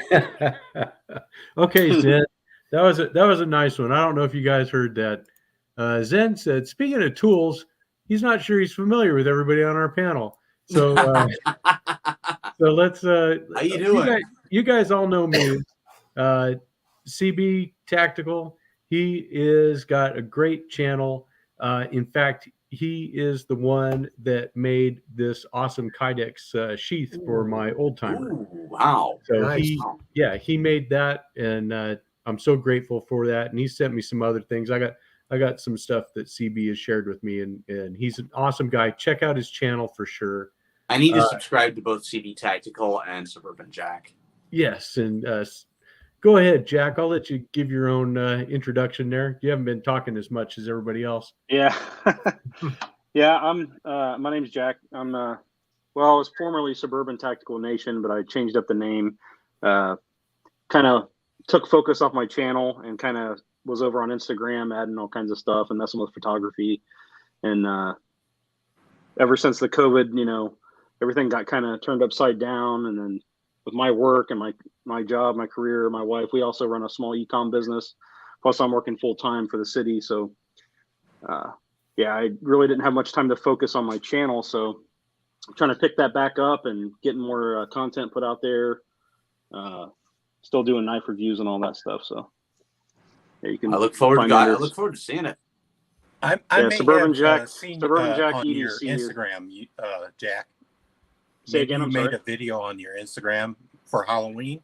Okay, Zen. That was a nice one. I don't know if you guys heard that. Zen said, speaking of tools, he's not sure he's familiar with everybody on our panel. So so let's How you doing? You guys all know me. CB Tactical. He is got a great channel. In fact, he is the one that made this awesome Kydex sheath for my old timer. Wow. So Nice. he made that, and I'm so grateful for that. And he sent me some other things. I got some stuff that CB has shared with me, and he's an awesome guy. Check out his channel for sure. I need to subscribe to both CB Tactical and Suburban Jack. Yes, and go ahead, Jack. I'll let you give your own introduction there. You haven't been talking as much as everybody else. Yeah. Yeah, I'm my name's Jack. I'm I was formerly Suburban Tactical Nation, but I changed up the name kind of took focus off my channel and kind of was over on Instagram adding all kinds of stuff and messing with photography. And ever since the COVID, everything got kind of turned upside down. And then with my work and my job, my career, my wife, we also run a small e-com business. Plus I'm working full time for the city. So I really didn't have much time to focus on my channel. So I'm trying to pick that back up and getting more content put out there. Still doing knife reviews and all that stuff. So yeah, you can. I look forward find to me I under- look forward to seeing it. I Yeah, may Suburban have Jack- seen Suburban Jack on your EDC. Instagram, Jack. Say Maybe again, you I'm made sorry. a video on your Instagram for Halloween.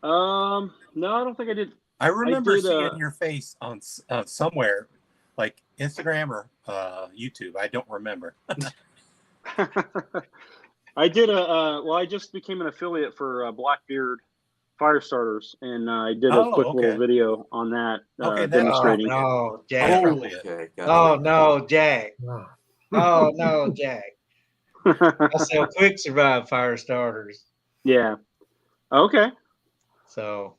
No, I don't think I did. I remember did, seeing your face on somewhere, like Instagram or YouTube. I don't remember. I did I just became an affiliate for Blackbeard Fire Starters, and I did a Oh, quick okay. little video on that, Okay, that- demonstrating. No, Jack. Oh, affiliate. okay. Oh Gotcha. no, Jack. Ah. Oh no, Jack. I sell quick survive fire starters. Yeah. Okay. So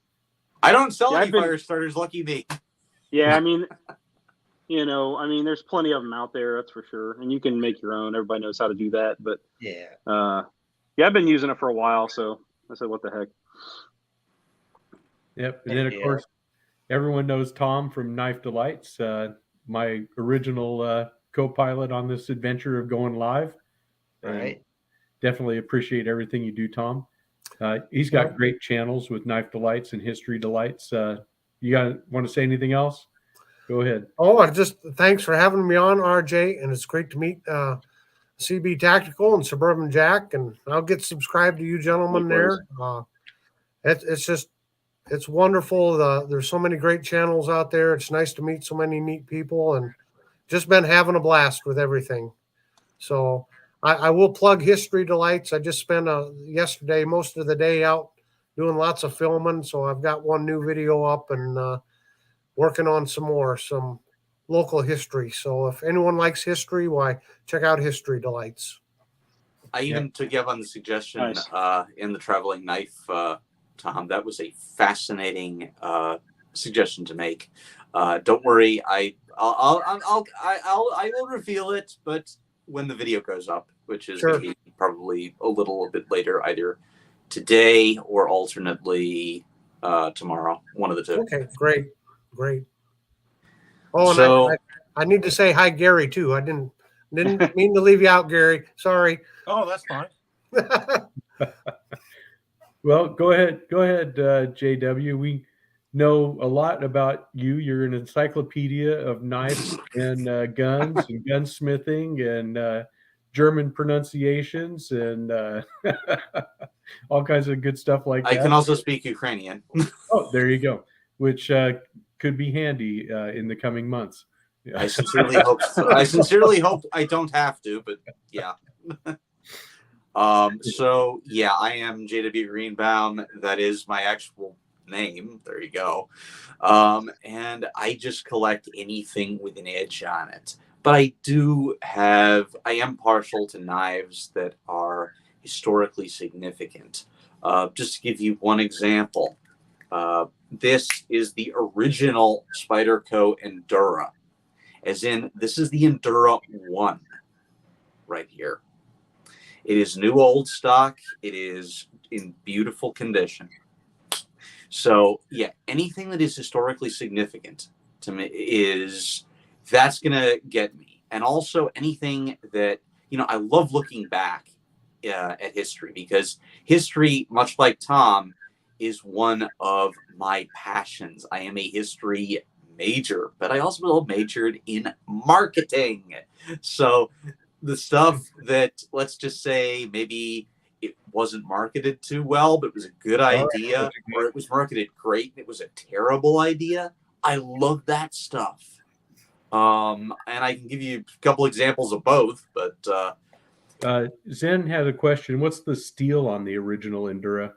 I don't sell Yeah, any I've been- fire starters. Lucky me. Yeah, I mean, there's plenty of them out there, that's for sure, and you can make your own. Everybody knows how to do that, but yeah. I've been using it for a while, so I said, what the heck. Yep. And then, of Yeah. course, everyone knows Tom from Knife Delights, my original co-pilot on this adventure of going live. And Right. definitely appreciate everything you do, Tom. He's got Well- great channels with Knife Delights and History Delights. You want to say anything else? Go ahead. Oh, I just thanks for having me on, RJ, and it's great to meet CB Tactical and Suburban Jack, and I'll get subscribed to you gentlemen there. It's wonderful. There's so many great channels out there. It's nice to meet so many neat people, and just been having a blast with everything. So I will plug History Delights. I just spent yesterday most of the day out doing lots of filming, so I've got one new video up and working on some local history. So if anyone likes history, why check out History Delights. I even took you up on the suggestion Nice. in the traveling knife, Tom. That was a fascinating suggestion to make. Don't worry, I will reveal it, but when the video goes up, which is Sure. going to be probably a bit later, either today or alternately tomorrow, one of the two. Okay, great. Oh, and So- I need to say hi, Gary, too. I didn't mean to leave you out, Gary. Sorry. Oh, that's fine. Well, go ahead, JW. We know a lot about you. You're an encyclopedia of knives and guns and gunsmithing and German pronunciations and all kinds of good stuff like that. I can also speak Ukrainian. Oh, there you go. Which could be handy in the coming months. I sincerely hope. I sincerely hope I don't have to, but yeah. So yeah, I am JW Greenbaum. That is my actual name. There you go. And I just collect anything with an edge on it. But I am partial to knives that are historically significant. Just to give you one example, this is the original Spyderco Endura. As in, this is the Endura 1 right here. It is new old stock. It is in beautiful condition. So, yeah, anything that is historically significant to me that's going to get me. And also anything that, I love looking back at history because history, much like Tom, is one of my passions. I am a history major, but I also majored in marketing. So the stuff that, let's just say, maybe it wasn't marketed too well, but it was a good idea, or it was marketed great and it was a terrible idea, I love that stuff. And I can give you a couple examples of both, but Zen had a question. What's the steel on the original Endura?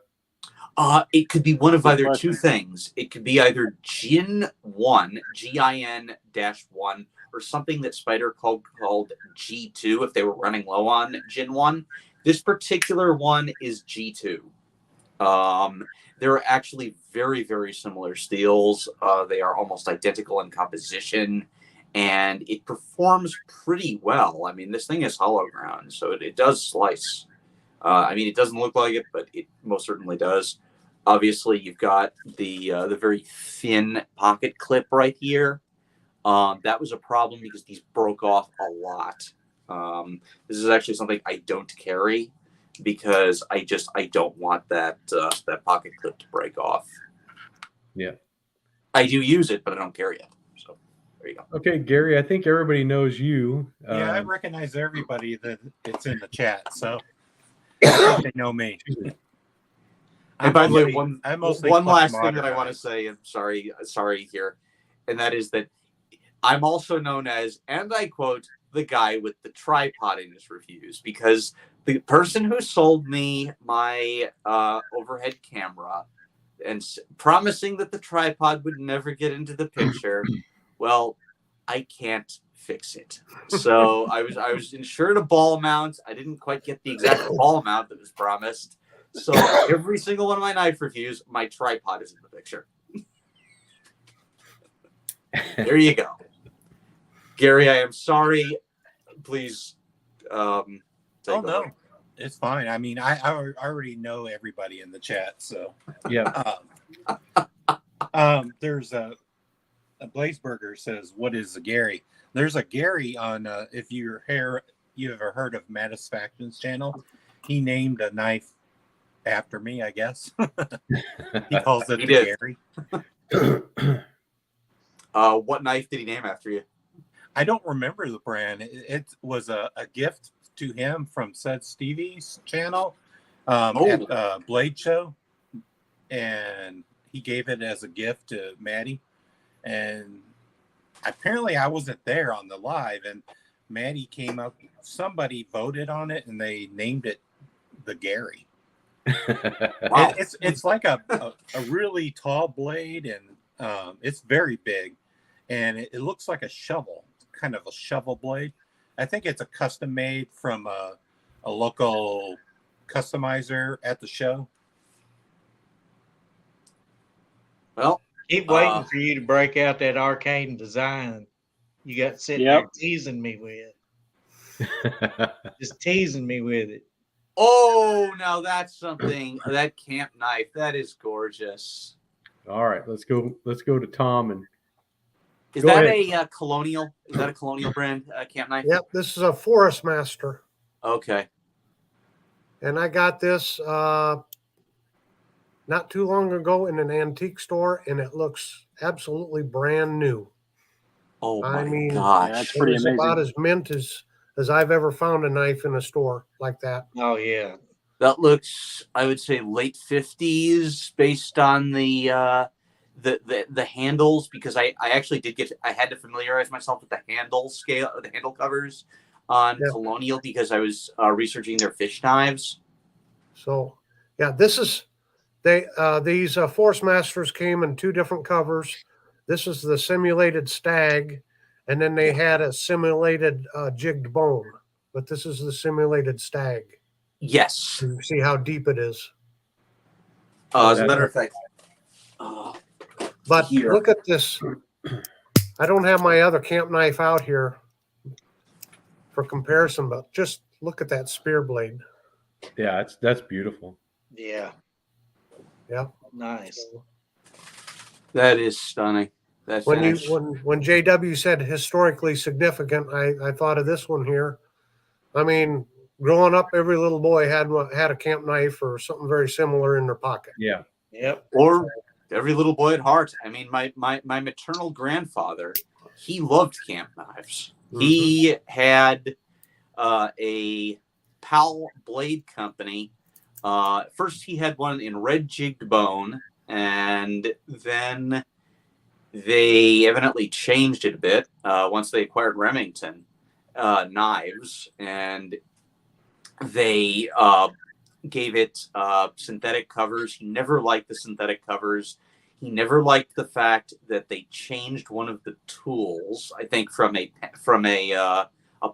it could be one of Good either question. two things. It could be either GIN 1, GIN-1, or something that Spyder called G2 if they were running low on GIN 1. This particular one is G2. They're actually very, very similar steels. They are almost identical in composition, and it performs pretty well. I mean, this thing is hollow ground, so it does slice. I mean, it doesn't look like it, but it most certainly does. Obviously, you've got the very thin pocket clip right here. That was a problem because these broke off a lot. This is actually something I don't carry because I don't want that pocket clip to break off. Yeah. I do use it, but I don't carry it. So there you go. Okay, Gary, I think everybody knows you. Yeah, I recognize everybody that it's in the chat, so I think they know me. And by the way, I'm mostly one Clutch last thing Modder that I want to say, I'm sorry here, and that is that I'm also known as, and I quote, the guy with the tripod in his reviews, because the person who sold me my overhead camera and promising that the tripod would never get into the picture, well, I can't fix it. So I was insured a ball mount. I didn't quite get the exact ball mount that was promised. So every single one of my knife reviews, my tripod is in the picture. There you go. Gary, I am sorry. Please take Oh over. no, it's fine. I mean, I already know everybody in the chat, so Yeah. There's a Blazeburger says, "What is a Gary?" There's a Gary on if you ever heard of Matisfaction's channel. He named a knife after me, I guess. He calls it He the did. Gary. What knife did he name after you? I don't remember the brand. It was a gift to him from said Stevie's channel at Blade Show, and he gave it as a gift to Maddie. And apparently, I wasn't there on the live, and Maddie came up. Somebody voted on it, and they named it the Gary. Wow. It's like a really tall blade, and it's very big, and it looks like a shovel, kind of a shovel blade. I think it's a custom made from a local customizer at the show. Well, Keep waiting for you to break out that arcane design you got sitting there teasing me with. Just teasing me with it. oh, now that's something. That camp knife, that is gorgeous. All right, let's go to Tom. And Is Go that ahead. a colonial? Is that a colonial brand camp knife? Yep, this is a Forest Master. Okay. And I got this not too long ago in an antique store, and it looks absolutely brand new. Oh my I mean, gosh. that's It pretty is amazing. about as mint as I've ever found a knife in a store like that. Oh yeah. That looks, I would say, late 50s based on the handles, because I actually I had to familiarize myself with the handle scale, the handle covers on Yeah. Colonial, because I was researching their fish knives. So, yeah, this is these Force Masters came in two different covers. This is the simulated stag, and then they had a simulated jigged bone, but this is the simulated stag. Yes. You see how deep it is. As a matter of fact, But Here. look at this. I don't have my other camp knife out here for comparison, but just look at that spear blade. yeah, that's beautiful. Yeah. Yeah. Nice. that is stunning. That When finish. when JW said historically significant, I thought of this one here. I mean, growing up, every little boy had a camp knife or something very similar in their pocket. Yeah. Yep. Or every little boy at heart. I mean, my maternal grandfather, he loved camp knives. He had a Powell Blade Company. First, he had one in red jigged bone, and then they evidently changed it a bit once they acquired Remington knives, and they gave it synthetic covers. He never liked the synthetic covers. He never liked the fact that they changed one of the tools, I think from a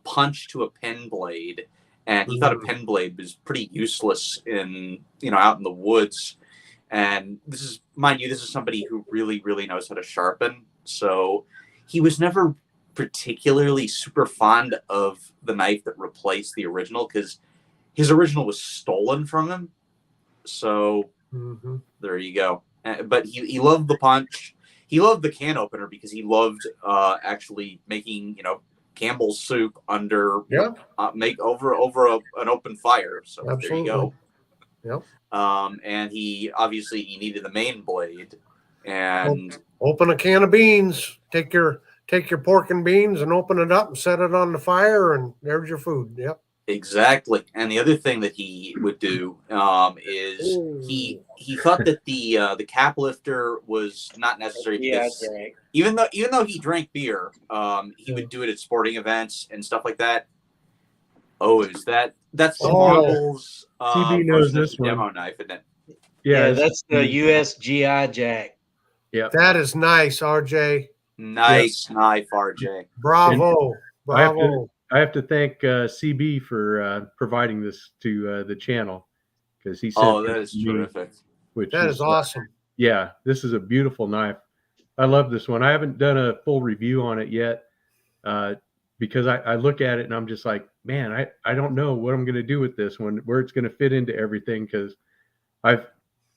punch to a pen blade, and he thought a pen blade was pretty useless in out in the woods. And this is, mind you, this is somebody who really, really knows how to sharpen. So he was never particularly super fond of the knife that replaced the original because his original was stolen from him. So there you go. But he loved the punch. He loved the can opener because he loved actually making Campbell's soup under make over an open fire. So there you go. Yep. And he needed the main blade, and open a can of beans. Take your pork and beans and open it up and set it on the fire, and there's your food. Yep. Exactly. And the other thing that he would do is he thought that the cap lifter was not necessary because even though he drank beer, he would do it at sporting events and stuff like that. Oh, that's the Marbles CB knows this one. demo knife, isn't it? Yeah, that's the USGI Jack. Yeah, that is nice, RJ. Nice knife, RJ. Bravo. I have to thank CB for providing this to the channel because he said, "Oh, that is terrific." That is awesome. Yeah, this is a beautiful knife. I love this one. I haven't done a full review on it yet because I look at it and I'm just like, man, I don't know what I'm going to do with this one, where it's going to fit into everything, because I've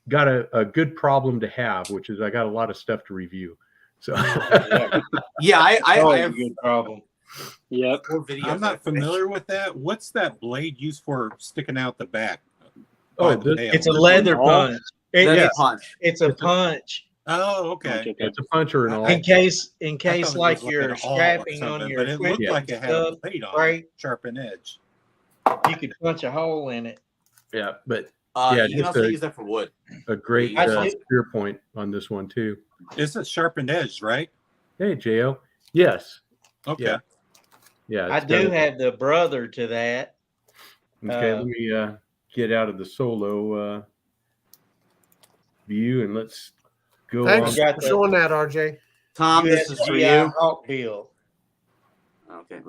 got a good problem to have, which is I got a lot of stuff to review. So yeah, I have a good problem. Yep. I'm not familiar with that. What's that blade used for sticking out the back? It's a leather punch. It's a punch. Oh, okay. It's a punch or an all. In case like you're strapping on your but it looked like it had a blade on it, sharpened edge. You could punch a hole in it. Yeah, but you can also use that for wood. A great spear point on this one too. It's a sharpened edge, right? Hey, Jo. Yes. Okay. Yeah. I do have the brother to that. Okay, let me get out of the solo view and let's go. Thanks on. for showing that, RJ. Tom, this is for you. Hawkbill. Okay.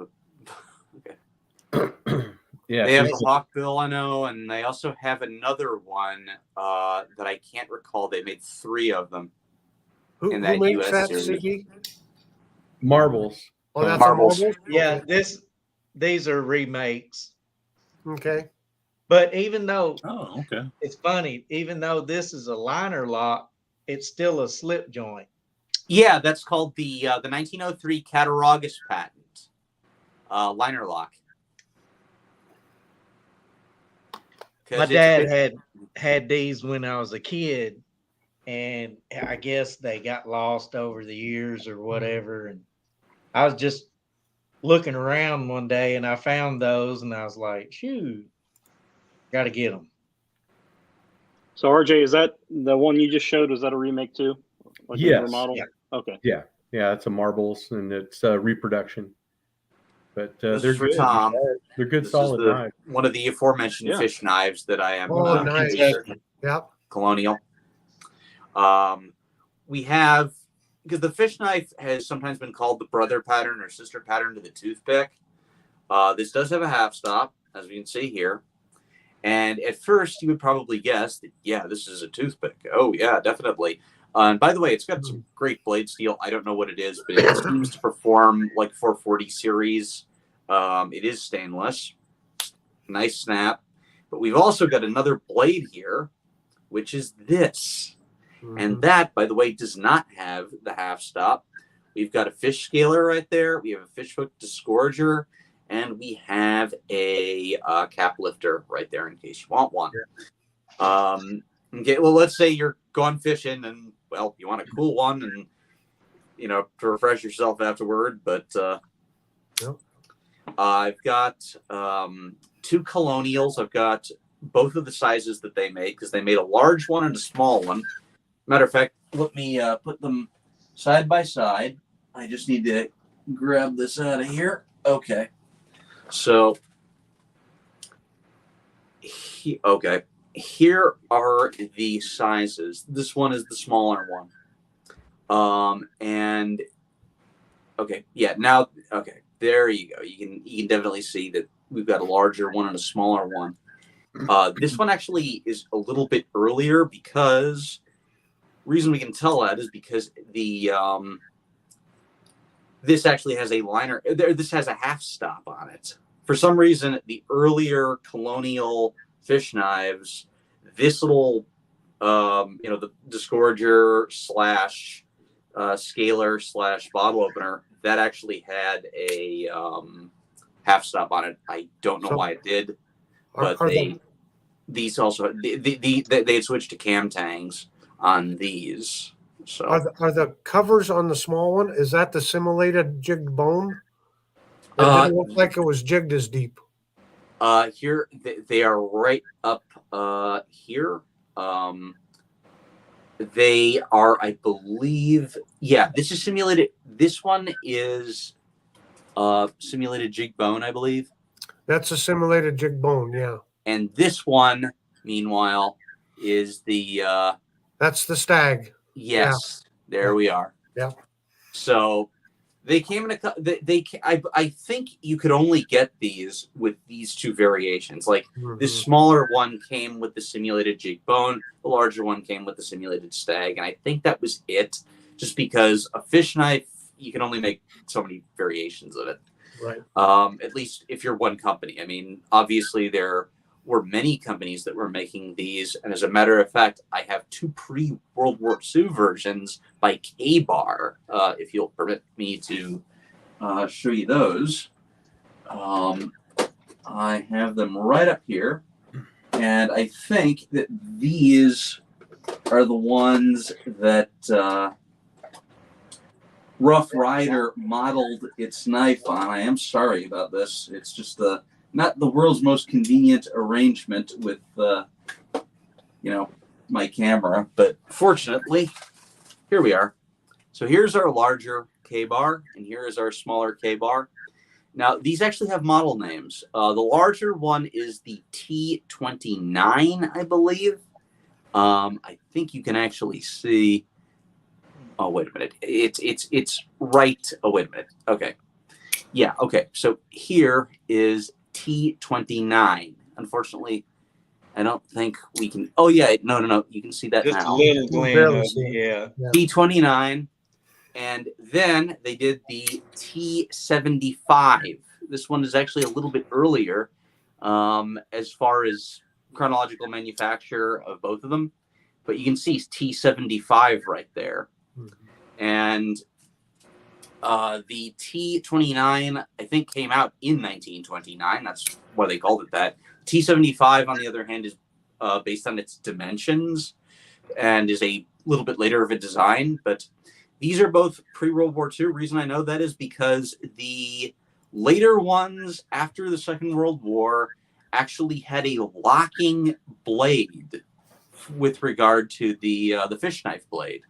Yeah, they have the Hawkbill, I know, and they also have another one that I can't recall. They made 3 of them. Who that makes US that, series. CG? Marbles. Oh, that's Marbles. a Marbles? Yeah, these are remakes. Okay. But even though okay, it's funny, even though this is a liner lock, it's still a slip joint. Yeah, that's called the 1903 Cattaraugus patent, liner lock. My dad had these when I was a kid, and I guess they got lost over the years or whatever. And I was just looking around one day and I found those and I was like, shoot, got to get them. So RJ, is that the one you just showed? Was that a remake too? Like yes. Model? Yeah. Okay. Yeah. It's a Marbles and it's reproduction. But This they're is for good. Tom. They're good, This solid is knives. one of the aforementioned fish knives that I am Nice. Yep. Colonial. We have, because the fish knife has sometimes been called the brother pattern or sister pattern to the toothpick. This does have a half stop, as we can see here. And at first, you would probably guess that, yeah, this is a toothpick. Oh, yeah, definitely. And by the way, it's got some great blade steel. I don't know what it is, but it seems to perform like 440 series. It is stainless. Nice snap. But we've also got another blade here, which is this. And that, by the way, does not have the half stop. We've got a fish scaler right there. We have a fish hook disgorger. And we have a cap lifter right there in case you want one. Okay, well, let's say you're going fishing and, well, you want a cool one and, to refresh yourself afterward. But I've got 2 Colonials. I've got both of the sizes that they made because they made a large one and a small one. Matter of fact, let me put them side by side. I just need to grab this out of here. Okay. So, here are the sizes. This one is the smaller one. And okay, yeah. Now, okay, there you go. You can definitely see that we've got a larger one and a smaller one. This one actually is a little bit earlier because reason we can tell that is because the this actually has a liner. This has a half stop on it. For some reason, the earlier colonial fish knives, this little, the disgorger slash scaler slash bottle opener, that actually had a half stop on it. I don't know why it did, but these also they had switched to cam tangs on these. So are the covers on the small one? Is that the simulated jigged bone? It didn't look like it was jigged as deep. Here they are right up here. They are, I believe, yeah. This is simulated. This one is simulated jig bone, I believe. That's a simulated jigged bone, yeah. And this one, meanwhile, is the that's the stag. Yes, there we are. Yeah. So they came in I think you could only get these with these two variations. Like this smaller one came with the simulated jig bone, the larger one came with the simulated stag, and I think that was it. Just because a fish knife, you can only make so many variations of it. Right. At least if you're one company. I mean, obviously there were many companies that were making these, and as a matter of fact, I have two pre-World War II versions by K-Bar, if you'll permit me to show you those. I have them right up here, and I think that these are the ones that Rough Rider modeled its knife on. I am sorry about this. It's just not the world's most convenient arrangement with, my camera, but fortunately, here we are. So here's our larger K-Bar, and here is our smaller K-Bar. Now, these actually have model names. The larger one is the T29, I believe. I think you can actually see. Oh, wait a minute. It's right. Oh, wait a minute. Okay. Yeah. Okay. So here is T29. Unfortunately, I don't think we can. Oh yeah, no. You can see that Just now. a little gleam, yeah. T29, and then they did the T75. This one is actually a little bit earlier, as far as chronological manufacture of both of them. But you can see T75 right there, and the T29, I think, came out in 1929. That's why they called it that. T75, on the other hand, is based on its dimensions and is a little bit later of a design. But these are both pre-World War II. Reason I know that is because the later ones after the Second World War actually had a locking blade with regard to the fish knife blade.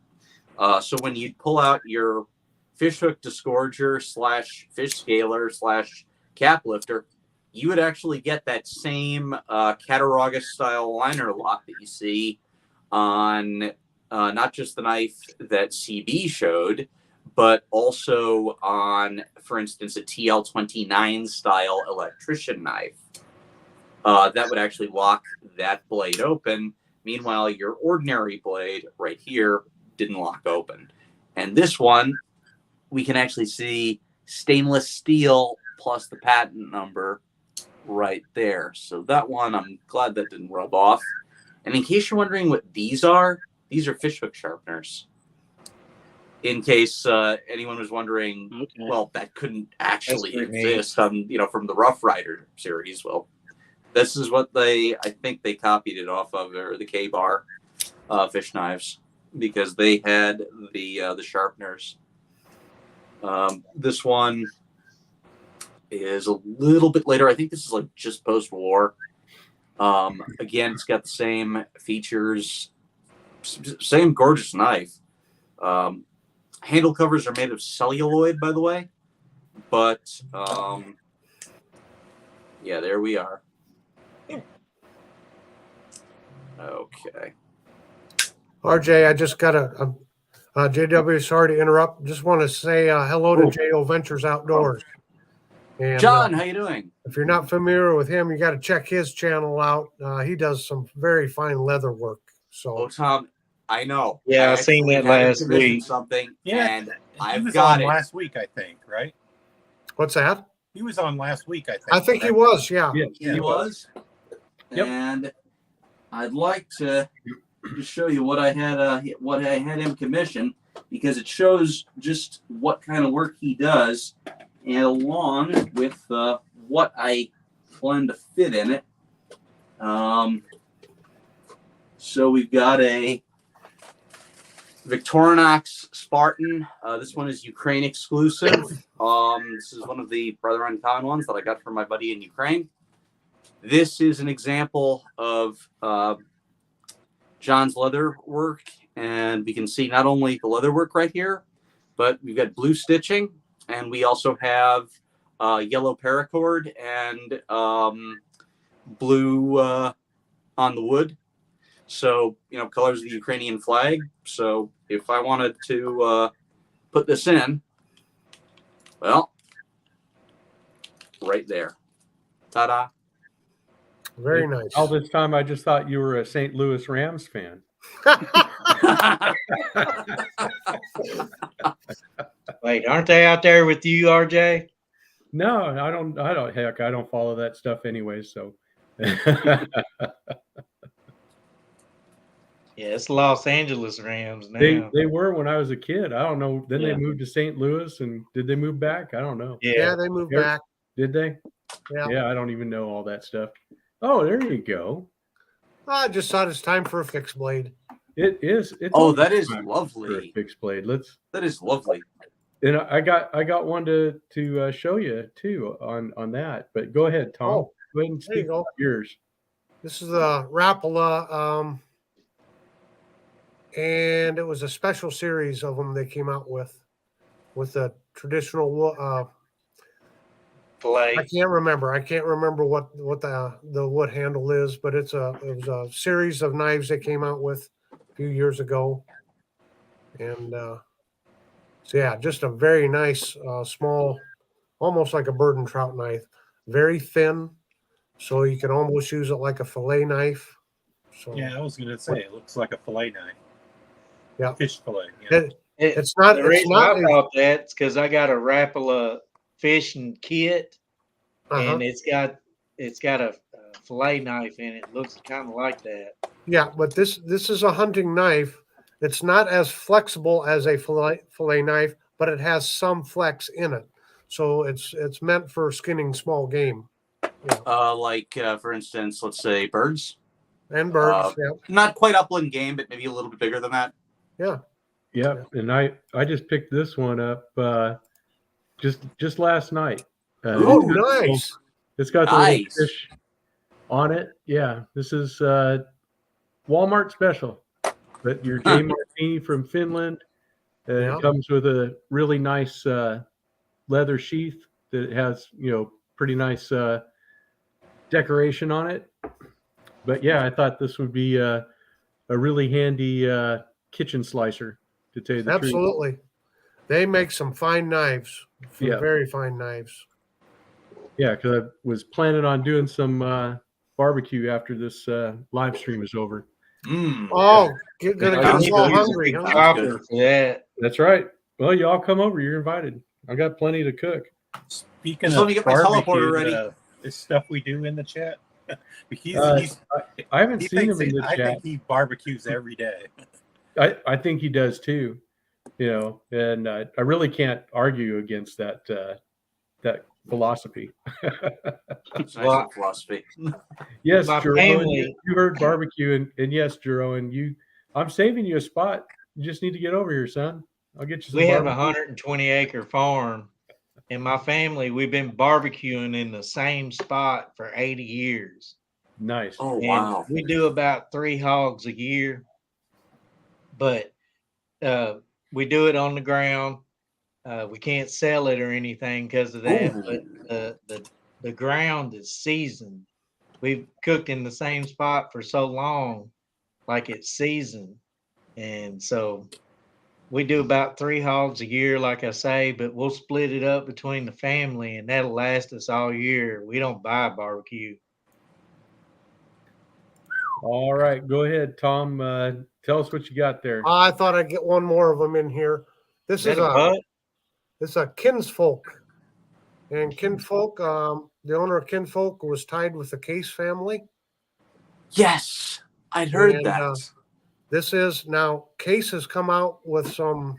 So when you pull out your fishhook disgorger slash fish scaler slash cap lifter, you would actually get that same Cattaraugus style liner lock that you see on not just the knife that CB showed, but also on, for instance, a TL29 style electrician knife. That would actually lock that blade open. Meanwhile, your ordinary blade right here didn't lock open. And this one, we can actually see stainless steel plus the patent number right there. So that one, I'm glad that didn't rub off. And in case you're wondering what these are fishhook sharpeners. In case anyone was wondering, Okay. well, that couldn't actually exist on, from the Rough Rider series. Well, this is what I think they copied it off of, or the K-Bar fish knives, because they had the sharpeners. This one is a little bit later. I think this is like just post-war. Again, it's got the same features, same gorgeous knife. Handle covers are made of celluloid, by the way. But yeah, there we are. Okay. RJ, I just got JW, sorry to interrupt. Just want to say hello to JO Ventures Outdoors. And John, how you doing? if you're not familiar with him, you got to check his channel out. He does some very fine leather work. Oh, So Tom, I know. Yeah, I seen actually that had him last commission week. Something, Yeah, and he I've was got on it. last week, I think, right? what's that? He was on last week, I think. I think he right? was. Yeah. Yeah, He was. Yep. And I'd like to just show you what I had him commission, because it shows just what kind of work he does, and along with what I plan to fit in it. So we've got a Victorinox Spartan. This one is Ukraine exclusive. This is one of the rather uncommon ones that I got from my buddy in Ukraine. This is an example of John's leather work, and we can see not only the leather work right here, but we've got blue stitching, and we also have yellow paracord and blue on the wood. So, colors of the Ukrainian flag. So if I wanted to put this in, well, right there. Ta-da. Very nice. All this time, I just thought you were a St. Louis Rams fan. Wait, aren't they out there with you, RJ? No, I don't. Heck, I don't follow that stuff anyway. So, Yeah, it's Los Angeles Rams now. they were when I was a kid. I don't know. Then Yeah. they moved to St. Louis, and did they move back? I don't know. Yeah, they moved Here- back. Did they? Yeah. Yeah, I don't even know all that stuff. Oh, there you go. I just thought it's time for a fixed blade. It is. It's Oh, almost that is time for a lovely. fixed blade. That is lovely. And I got one to show you too on that. But go ahead, Tom. Oh, Go ahead and there you speak go. about yours. This is the Rapala, and it was a special series of them they came out with the traditional. Play. I can't remember what the wood handle is, but it was a series of knives they came out with a few years ago, and so yeah, just a very nice small, almost like a bird and trout knife, very thin, so you can almost use it like a fillet knife. So Yeah, I was going to say, it looks like a fillet knife. Yeah. Fish fillet. Yeah. it's not. The It's reason not. I thought that is because I got a Rapala fishing kit, Uh-huh. and it's got a fillet knife in it. Looks kind of like that. Yeah, but this is a hunting knife. It's not as flexible as a fillet knife, but it has some flex in it. So it's meant for skinning small game. Yeah. For instance, let's say birds. And birds. Not quite upland game, but maybe a little bit bigger than that. Yeah. Yeah, and I just picked this one up just last night. Oh, nice. It's got the Nice. little fish on it. Yeah, this is Walmart special. But your J. Martini from Finland. Yeah. It comes with a really nice leather sheath that has pretty nice decoration on it. But yeah, I thought this would be a really handy kitchen slicer, to tell you the truth. Absolutely. They make some fine knives. Some Yeah. very fine knives. Yeah, because I was planning on doing some barbecue after this live stream is over. Oh, gonna I get us need all to use a hungry, big huh? chopper for that. That's right. Well, you all come over. You're invited. I got plenty to cook. Speaking Just of let me get my teleporter barbecue, ready. is stuff we do in the chat. he's, I haven't he seen him thinks in the I chat. think he barbecues every day. I think he does too. And I really can't argue against that philosophy. It's a nice Well, little philosophy. Yes, My Jero, family- you heard barbecue, and yes, Jero, and I'm saving you a spot. You just need to get over here, son. I'll get you some We have a barbecue. 120-acre farm, and my family, we've been barbecuing in the same spot for 80 years. Nice. Oh, And wow. we do about 3 hogs a year, but we do it on the ground. We can't sell it or anything because of that, Ooh. but the ground is seasoned. We've cooked in the same spot for so long, like it's seasoned, and so we do about 3 hogs a year, like I say, but we'll split it up between the family, and that'll last us all year. We don't buy barbecue. All right, go ahead, Tom. Tell us what you got there. I thought I'd get one more of them in here. This Is that is a a butt? It's a Kinsfolk. And Kinfolk, the owner of Kinfolk was tied with the Case family. Yes, I'd heard And, that. This is now Case has come out with some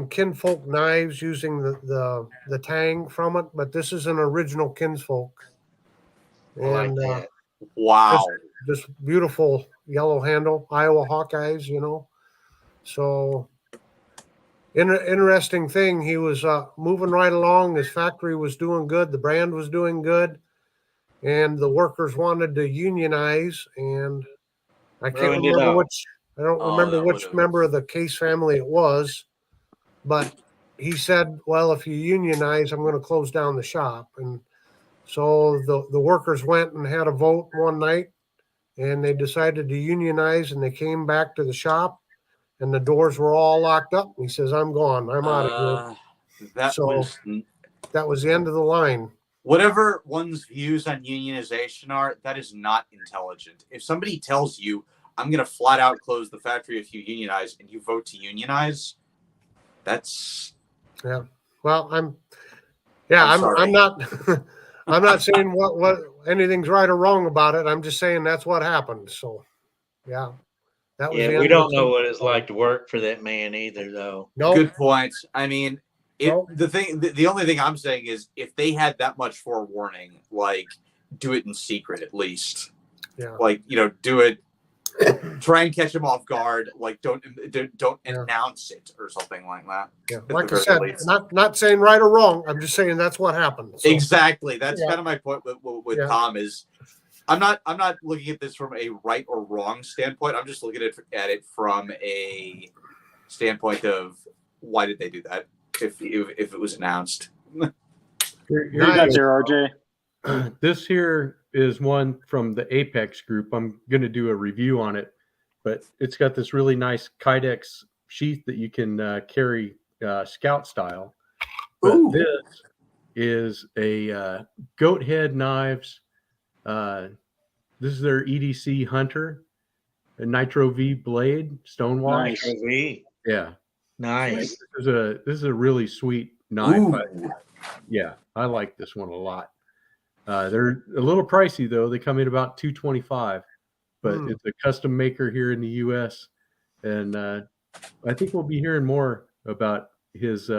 Kinfolk knives using the tang from it, but this is an original Kinsfolk. I like And that. Wow. this beautiful yellow handle, Iowa Hawkeyes, you know. So interesting thing, he was moving right along. His factory was doing good. The brand was doing good. And the workers wanted to unionize. And I can't Ruined it remember all. which, I don't Oh, remember that which would've- member of the Case family it was. But he said, well, if you unionize, I'm going to close down the shop. And so the workers went and had a vote one night. And they decided to unionize. And they came back to the shop. And the doors were all locked up. He says, I'm gone. I'm out of here. That So- was That was the end of the line. whatever one's views on unionization are. That is not intelligent. If somebody tells you, "I'm going to flat out close the factory if you unionize," and you vote to unionize, that's Well, I'm sorry. not I'm not saying what anything's right or wrong about it. I'm just saying that's what happened. So yeah. That was the Yeah, end we of don't the- know what it's like to work for that man either, though. No, good point. I mean, Nope. the only thing I'm saying is if they had that much forewarning, like do it in secret at least. Yeah. Like, do it. Try and catch them off guard. Like don't Yeah. announce it or something like that. yeah. the Like I very said, least. not saying right or wrong. I'm just saying that's what happened. So, Exactly. That's Yeah. kind of my point with Yeah. Tom is I'm not looking at this from a right or wrong standpoint. I'm just looking at it from a standpoint of why did they do that if it was announced. Here you Nice. go. There, RJ. This here is one from the Apex group. I'm going to do a review on it, but it's got this really nice Kydex sheath that you can carry scout style. But Ooh. this is a goat head knives. This is their EDC Hunter, a Nitro V blade, stonewash. Nice. Nitro V. Yeah, Nice. this is a really sweet knife. Ooh. Yeah, I like this one a lot. They're a little pricey though. They come in about $225, but Hmm. it's a custom maker here in the U.S. And I think we'll be hearing more about his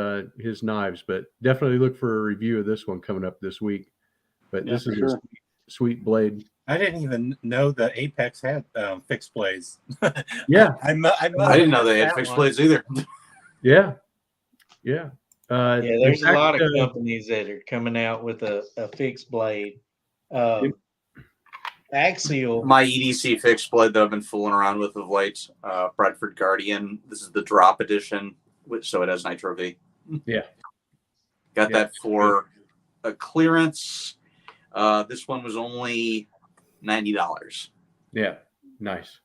knives. But definitely look for a review of this one coming up this week. But Yeah, this for is sure. a sweet blade. I didn't even know the Apex had fixed blades. Yeah, I I didn't know they had fixed blades either. yeah. Yeah, In there's a fact, lot of companies that are coming out with a fixed blade. Axial. My EDC fixed blade that I've been fooling around with of late, Bradford Guardian. This is the drop edition, so it has Nitro V. Yeah. Got Yeah. that for a clearance. This one was only $90. Yeah, nice.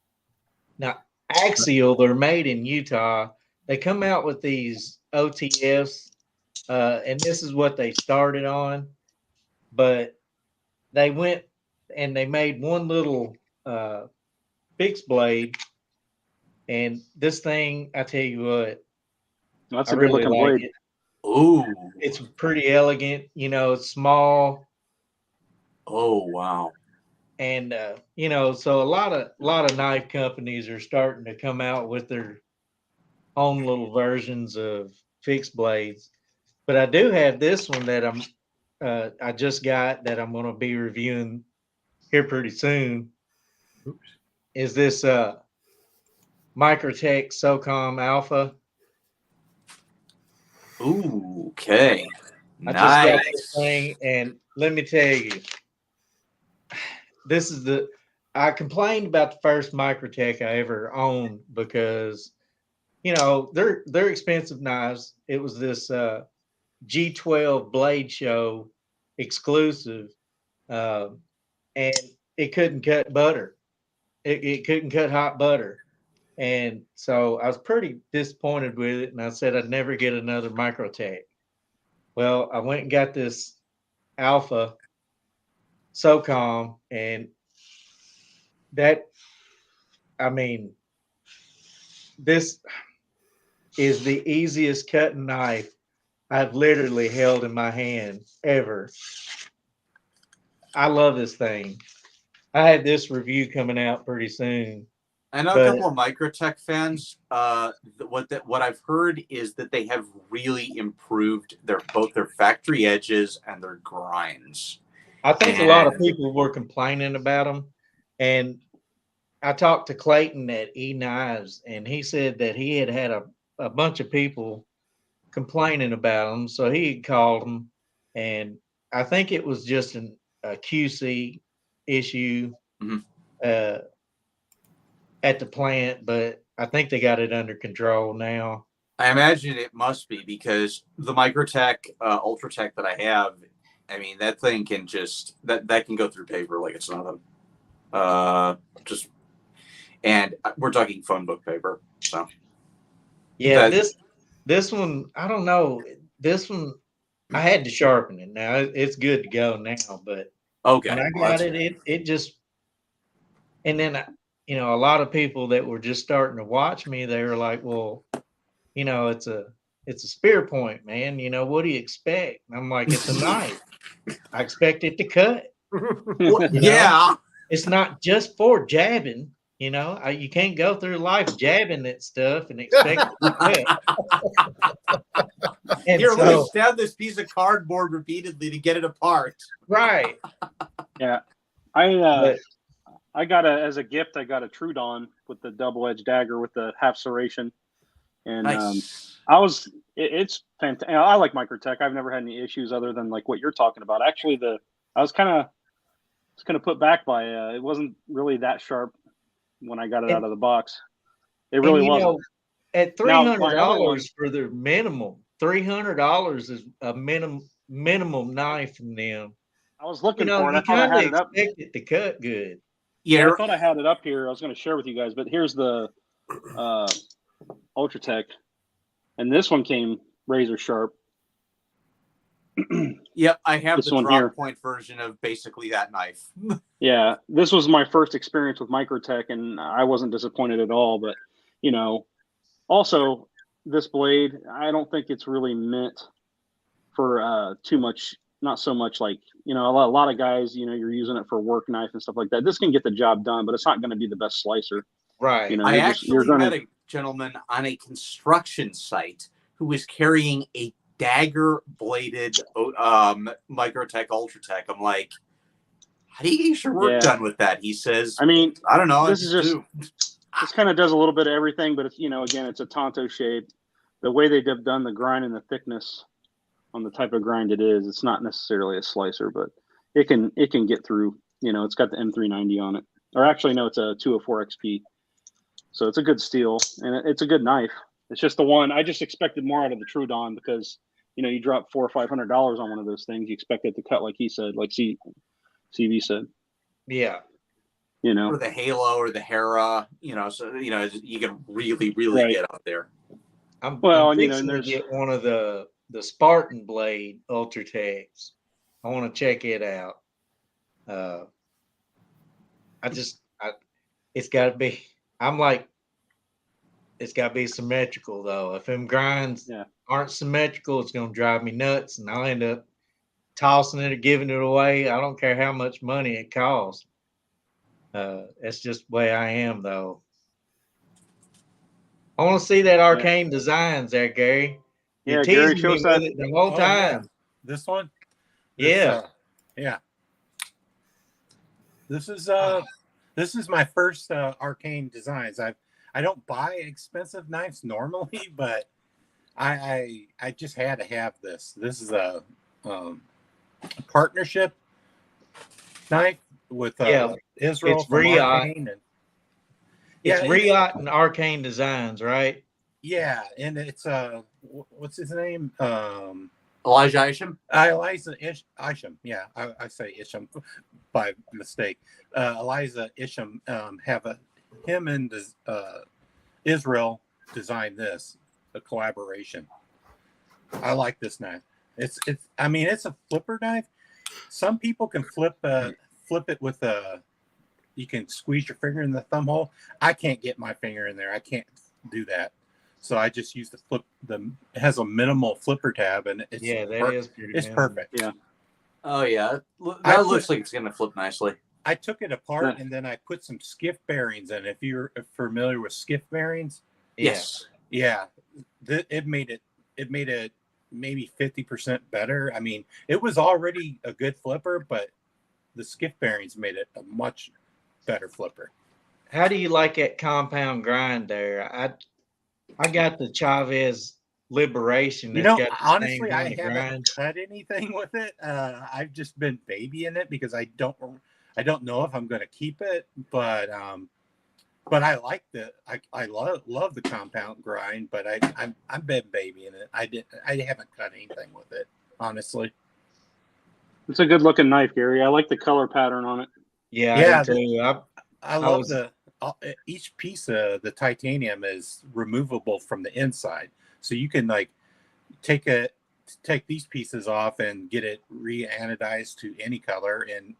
Now, Axial, they're made in Utah. They come out with these OTFs, and this is what they started on. But they went and they made one little fixed blade. And this thing, I tell you what, That's I a good really looking like blade. it. Ooh. It's pretty elegant, it's small. Oh wow. And so a lot of knife companies are starting to come out with their own little versions of fixed blades. But I do have this one that I just got that I'm going to be reviewing here pretty soon. Oops. Is this Microtech SOCOM Alpha? Ooh. Okay. I just got this Nice. thing, and let me tell you, I complained about the first Microtech I ever owned because, they're expensive knives. It was this G12 Blade Show exclusive, and it couldn't cut butter. It couldn't cut hot butter. And so I was pretty disappointed with it. And I said I'd never get another Microtech. Well, I went and got this Alpha SOCOM, and that, I mean, this is the easiest cutting knife I've literally held in my hand ever. I love this thing. I had this review coming out pretty soon. I know But- a couple of Microtech fans. What I've heard is that they have really improved both their factory edges and their grinds. I think a lot of And- people were complaining about them. And I talked to Clayton at E-Knives, and he said that he had a bunch of people complaining about them. So he had called them, and I think it was just a QC issue Mhm. At the plant, but I think they got it under control now. I imagine it must be, because the Microtech Ultratech that I have, I mean, that thing can just that can go through paper like it's nothing. And we're talking phone book paper. So Yeah, That- this one, I don't know. This one, I had to sharpen it. Now it's good to go now, but okay, when I well, got that's- it just, and then a lot of people that were just starting to watch me, they were like, "Well, it's a spear point, man. What do you expect?" And I'm like, "It's a knife. I expect it to cut. Well, you know? yeah. It's not just for jabbing. You can't go through life jabbing at stuff and expect it to cut." And Here, let me so, stab this piece of cardboard repeatedly to get it apart. right. I got as a gift. I got a Trudon with the double-edged dagger with the half serration, and Nice. it's fantastic. I like Microtech. I've never had any issues other than like what you're talking about. Actually, I was kind of put back by it wasn't really that sharp when I got it out of the box. It really wasn't. At Now, $300 my other one- for the minimum, $300 is a minimum knife from them. I was looking for it. You I thought I kind of had it up. expect it to cut good. Yeah, I thought I had it up here. I was going to share with you guys, but here's the Ultratech, and this one came razor sharp. yep. I have This the one drop here. point version of basically that knife. Yeah, this was my first experience with Microtech, and I wasn't disappointed at all. But also this blade, I don't think it's really meant for too much. Not so much like a lot of guys. You're using it for work knife and stuff like that. This can get the job done, but it's not going to be the best slicer. Right. I you're actually gonna- met a gentleman on a construction site who was carrying a dagger bladed Microtech Ultratech. I'm like, how do you get your work Yeah. done with that? He says, I mean, I don't know. this is just- this kind of does a little bit of everything, but it's again, it's a Tonto shape. The way they've done the grind and the thickness on the type of grind it is, it's not necessarily a slicer, but it can get through. It's got the M390 on it, or actually no, it's a 204 XP, so it's a good steel and it's a good knife. It's just the one I just expected more out of the Trudon because you drop $400 or $500 on one of those things, you expect it to cut like he said, like CV said. Yeah. or the Halo or the Hera, so you can really Right. get out there. I'm Well, and, fixing to there's- get one of the Spartan Blade Ultratechs. I want to check it out. It's got to be. I'm like, it's got to be symmetrical though. If them grinds Yeah. aren't symmetrical, it's gonna drive me nuts, and I'll end up tossing it or giving it away. I don't care how much money it costs. That's just the way I am though. I want to see that Arcane Designs there, Gary. You're Yeah, Gary, teasing show me us that. with it the whole Oh, yeah. time. This one? Yeah. Yeah. This is my first Arcane Designs. I don't buy expensive knives normally, but I just had to have this. This is a partnership knife with Israel It's from Riot. Arcane. And, It's yeah, Riot and Arcane Designs, right? yeah, and it's what's his name? Elijah Isham. Eliza Isham. Yeah, I say Isham by mistake. Eliza Isham him and Israel designed this, a collaboration. I like this knife. It's I mean, it's a flipper knife. Some people can flip it with a, you can squeeze your finger in the thumb hole. I can't get my finger in there. I can't do that. So I just use the flip. It has a minimal flipper tab, and it's it's perfect. Yeah. Oh yeah, I that looks like it's gonna flip nicely. I took it apart Nice. and then I put some skiff bearings in. If you're familiar with skiff bearings, Yes. yeah, it made it maybe 50% better. I mean, it was already a good flipper, but the skiff bearings made it a much better flipper. How do you like that compound grind there? I got the Chavez Liberation. You That's know, got the honestly, same I kind of haven't grind. cut anything with it. I've just been babying it because I don't know if I'm going to keep it, but I like I love the compound grind, but I've been babying it. I haven't cut anything with it, honestly. It's a good looking knife, Gary. I like the color pattern on it. Yeah, Yeah, I do too. I love each piece of the titanium is removable from the inside, so you can like take these pieces off and get it re-anodized to any color, and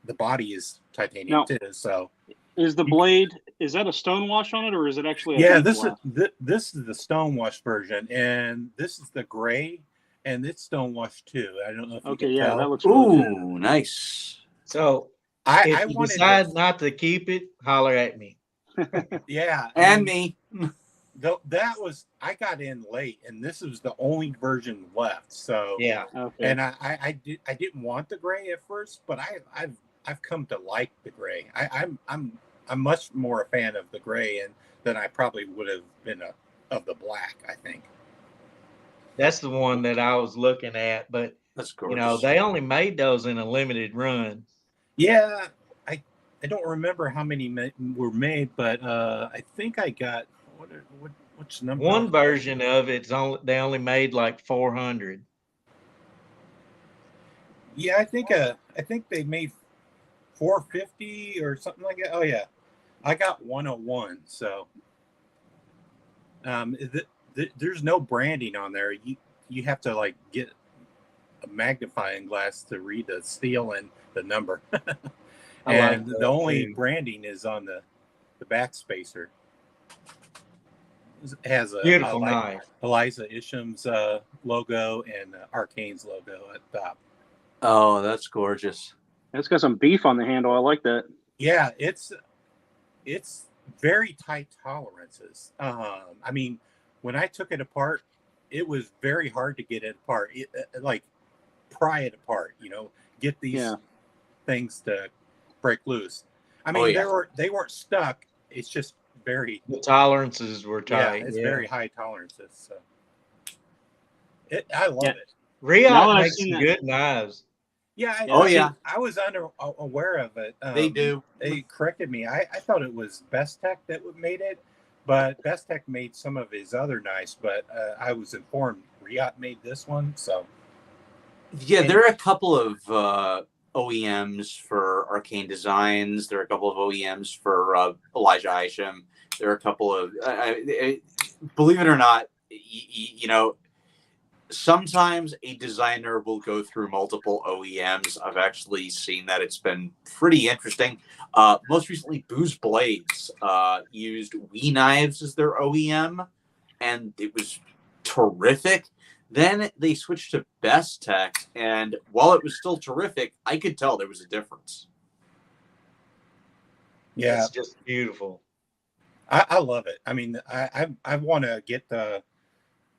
the body is titanium too. So is the blade, is that a stonewash on it, or is it actually this is the stonewash version, and this is the gray, and it's stonewash too. I don't know if you can tell. That looks really good. Ooh, nice. So I if you wanted decide not to keep it, holler at me. yeah, And me. I got in late, and this was the only version left. So Yeah. Okay. and I didn't want the gray at first, but I've come to like the gray. I'm much more a fan of the gray than I probably would have been of the black, I think. That's the one that I was looking at, but That's you gorgeous. know, they only made those in a limited run. Yeah, I don't remember how many were made, but I think I got which number? One version of it's they only made like 400. Yeah, I think they made 450 or something like that. Oh yeah, I got 101. So there's no branding on there. You have to like get a magnifying glass to read the steel and the number. And the only branding is on the back spacer. It has a Beautiful knife. Eliza Isham's logo and Arcane's logo at the top. Oh, that's gorgeous. It's got some beef on the handle. I like that. Yeah, it's very tight tolerances. I mean, when I took it apart, it was very hard to get it apart. Like pry it apart, get these things to break loose. I mean, they weren't stuck. It's just very, the tolerances were tight. Yeah, it's very high tolerances. So I love it. Riot makes some good knives. Yeah. I was unaware of it. They do. They corrected me. I thought it was Best Tech that made it, but Best Tech made some of his other knives. But I was informed Riot made this one. So yeah, there are a couple of OEMs for Arcane Designs. There are a couple of OEMs for Elijah Isham. There are a couple of, believe it or not, sometimes a designer will go through multiple OEMs. I've actually seen that. It's been pretty interesting. Most recently, Booz Blades used We Knives as their OEM, and it was terrific. Then they switched to Best Tech, and while it was still terrific, I could tell there was a difference. Yeah, it's just beautiful. I love it. I mean, I want to get the,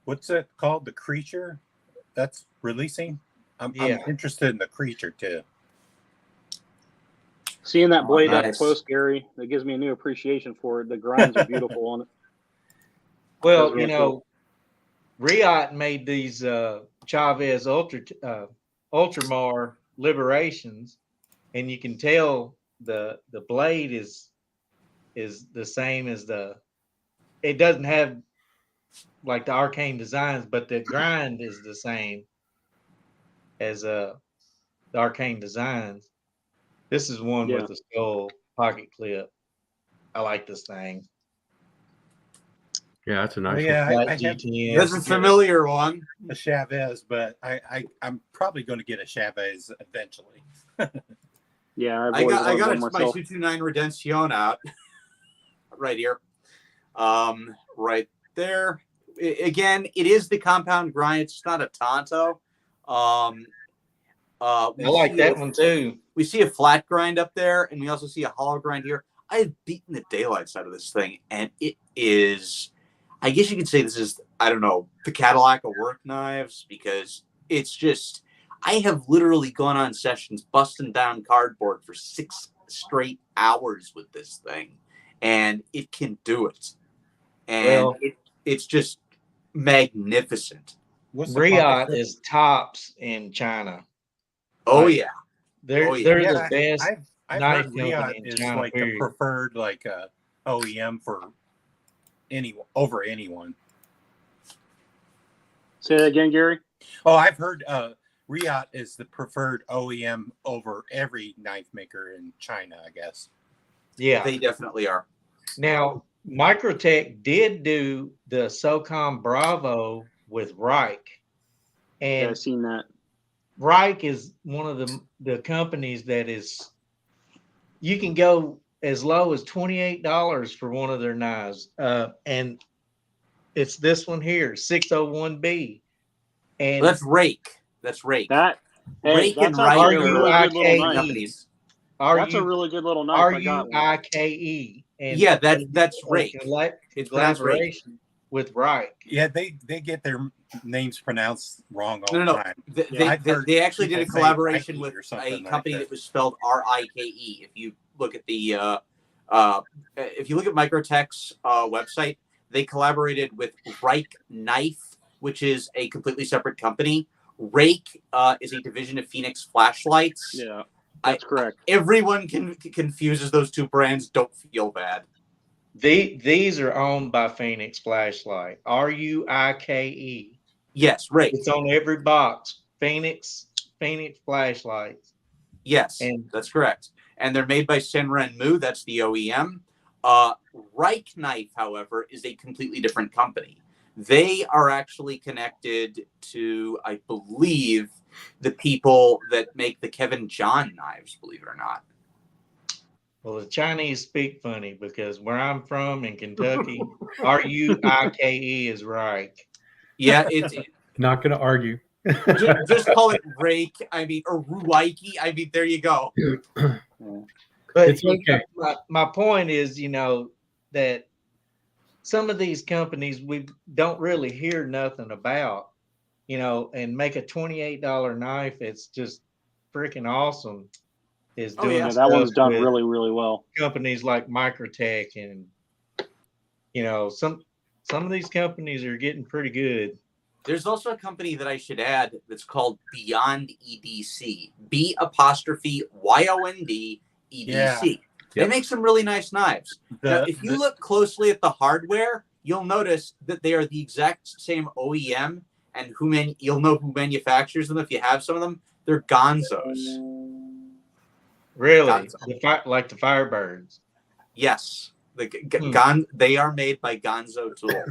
what's it called? The Creature that's releasing. I'm interested in the Creature too. Seeing that blade nice. up close, Gary, that gives me a new appreciation for it. The grinds are beautiful on it. Well, Riot made these Chavez Ultramar Liberations, and you can tell the blade is the same as it doesn't have like the Arcane Designs, but the grind is the same as the Arcane Designs. This is one with the skull pocket clip. I like this thing. Yeah, that's a nice yeah, one. I have GTN. That's a familiar one. a Chavez, but I'm probably going to get a Chavez eventually. Yeah, I've I always got wanted one my myself. 229 Redemption out right here. Right there. Again, it is the compound grind. It's not a Tonto. I like that one too. We see a flat grind up there, and we also see a hollow grind here. I have beaten the daylights out of this thing, and it is, I guess you could say this is, I don't know, the Cadillac of work knives, because it's just, I have literally gone on sessions busting down cardboard for 6 straight hours with this thing, and it can do it. And Well, it's just magnificent. What's the Riot competition? is tops in China. Oh, Like, yeah. They're Oh, yeah. they're Yeah, the best. I've knife heard company Riot in is China, like the period. preferred OEM for over anyone. Say that again, Gary. Oh, I've heard Riot is the preferred OEM over every knife maker in China, I guess. Yeah. They definitely are. Now, Microtech did do the SOCOM Bravo with Reich, Yeah, and I've seen that. Reich is one of the companies that is, you can go as low as $28 for one of their knives, and it's this one here, 601B, and Well, that's Rake. That's Rake. That hey, Rake and that's actually Reich a are really good little R-U-I-K-E. knife. companies. That's a really good little knife. I got one. RUIKE. And Yeah, that's a Rake. It's pronounced Rake. collaboration with Reich. Yeah, they get their names pronounced wrong all No, the no, time. no. They actually did a people say collaboration Reiki with or a something like company that. that was spelled Rike. If you look at the if you look at Microtech's website, they collaborated with Reich Knife, which is a completely separate company. Rake is a division of Phoenix Flashlights. Yeah, that's correct. Everyone confuses those two brands. Don't feel bad. These are owned by Phoenix Flashlight. RUIKE. Yes, Rake. It's on every box. Phoenix Flashlights. Yes, And that's correct. And they're made by Senran Mu. That's the OEM. Reich Knife, however, is a completely different company. They are actually connected to, I believe, the people that make the Kevin John knives, believe it or not. well, the Chinese speak funny because where I'm from in Kentucky, RUIKE is Reich. Yeah, it's Not going to argue. just call it Rake. I mean, or Ruwaiki. I mean, there you go. But It's okay. my point is, that some of these companies we don't really hear nothing about, and make a $28 knife. It's just freaking awesome. Is Oh, doing yeah. Yeah, that one's stuff done with really, really well. companies like Microtech, and some of these companies are getting pretty good. There's also a company that I should add that's called Beyond EDC. BYOND EDC. Yeah. They Yep. make some really nice knives. Now, if you look closely at the hardware, you'll notice that they are the exact same OEM, and you'll know who manufactures them if you have some of them. They're Gonzos. Really, Gonzo. like the Firebirds. Yes, they are made by Gonzo Tool.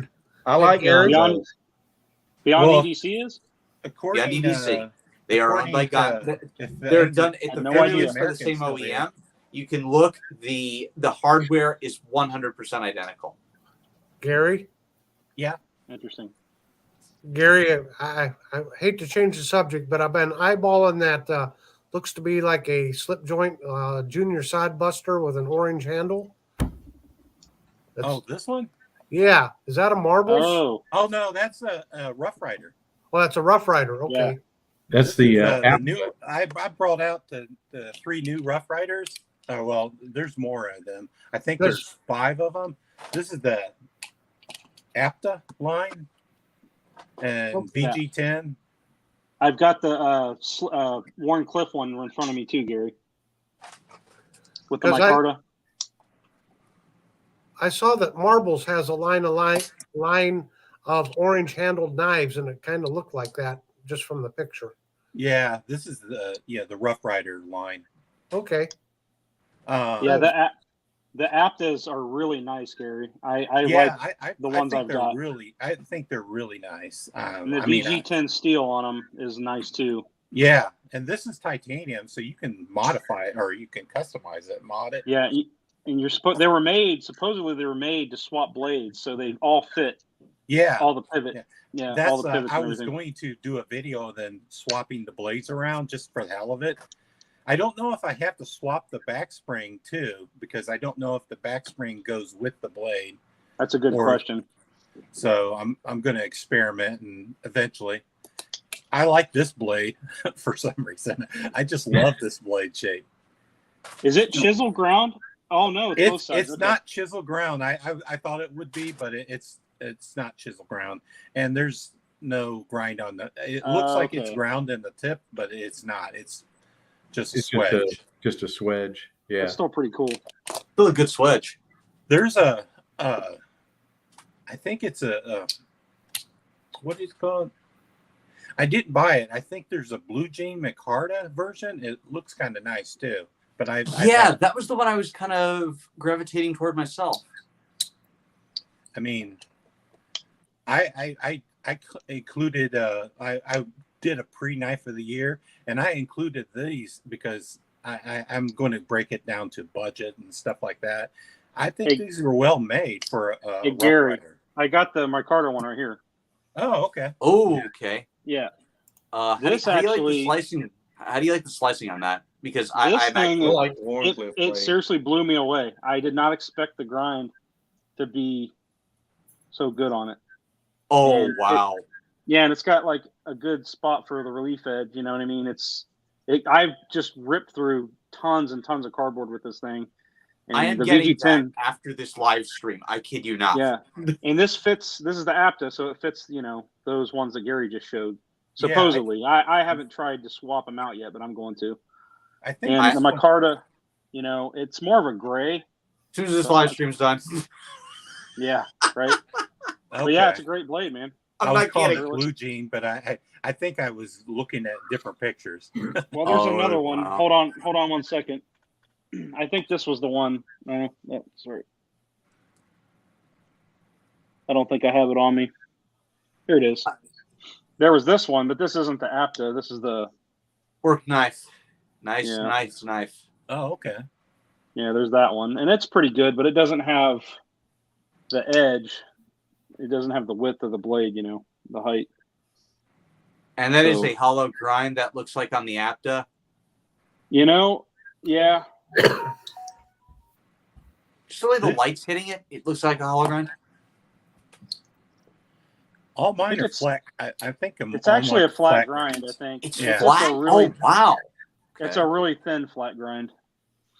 I like Gary? Gonzos. Beyond Well, EDC is? According Beyond EDC. They are owned by according Gonzo. if They're done at had the no very idea. least by the same OEM. You can look. The hardware is 100% identical. Gary, Interesting. Gary, I hate to change the subject, but I've been eyeballing that. Looks to be like a slip joint junior side buster with an orange handle. Oh, this one? Yeah, is that a Marbles? Oh, No, that's a Rough Rider. Well, that's a Rough Rider. Okay. That's the The new. I brought out the 3 new Rough Riders. Oh well, there's more of them. I think there's 5 of them. This is the APTA line and BG10. I've got the Warren Cliff one in front of me too, Gary. With the 'Cause micarta. I saw that Marbles has a line of orange handled knives, and it kind of looked like that just from the picture. Yeah, this is the Rough Rider line. Okay. Yeah, The Aptas are really nice, Gary. I Yeah, like the ones think I've they're got. I think they're really nice. And the I mean, VG10 steel on them is nice too. yeah, and this is titanium, so you can modify it or you can customize it, mod it. Yeah, and supposedly they were made to swap blades, so they all fit. Yeah, All the pivot. Yeah. Yeah, that's all the pivots I and was everything. going to do a video then swapping the blades around just for the hell of it. I don't know if I have to swap the back spring too, because I don't know if the back spring goes with the blade. That's a good question. So I'm going to experiment, and eventually, I like this blade for some reason. I just love this blade shape. Is it chisel ground? Oh no, it's both sides. It's Okay. not chisel ground. I thought it would be, but it's not chisel ground, and there's no grind on the. It looks like it's Okay. ground in the tip, but it's not. It's just a It's swedge. just a swedge. Yeah. It's still pretty cool. Still a good swedge. There's I think it's a what is it called? I didn't buy it. I think there's a Blue Jean Micarta version. It looks kind of nice too. But that was the one I was kind of gravitating toward myself. I mean, I included I did a pre-knife of the year, and I included these because I'm going to break it down to budget and stuff like that. I think these were well made for a Hey, Rough Gary. Rider. I got the Micarta one right here. Oh, okay. Oh, okay. Yeah. How do you like the slicing? How do you like the slicing on that? Because I'm thing actually, like Warncliffe it blade. seriously blew me away. I did not expect the grind to be so good on it. oh And wow. Yeah, and it's got like a good spot for the relief edge. You know what I mean? I've just ripped through tons and tons of cardboard with this thing. And I am the getting VG10 that after this live stream. I kid you not. Yeah, and this fits. This is the Apta, so it fits. Those ones that Gary just showed. Yeah, Supposedly, I haven't tried to swap them out yet, but I'm going to. I think And the Micarta, it's more of a gray. As soon as this live stream's done, Yeah, right. But okay. yeah, it's a great blade, man. I I'm was not calling kidding. it Blue Jean, but I think I was looking at different pictures. Well, there's Oh, another one. wow. Hold on 1 second. I think this was the one. No, sorry. I don't think I have it on me. Here it is. There was this one, but this isn't the Apta. This is the work knife. Nice, Yeah. nice knife. Oh, okay. Yeah, there's that one. And it's pretty good, but it doesn't have the edge. It doesn't have the width of the blade, the height. And that is So- a hollow grind that looks like on the Apta. Yeah. Just the way the light's hitting it, it looks like a hollow grind. All mine think are it's- flat. I think It's actually a flat grinds. grind, I think. It's Yeah. flat. It's a really- Oh wow. It's a really thin flat grind.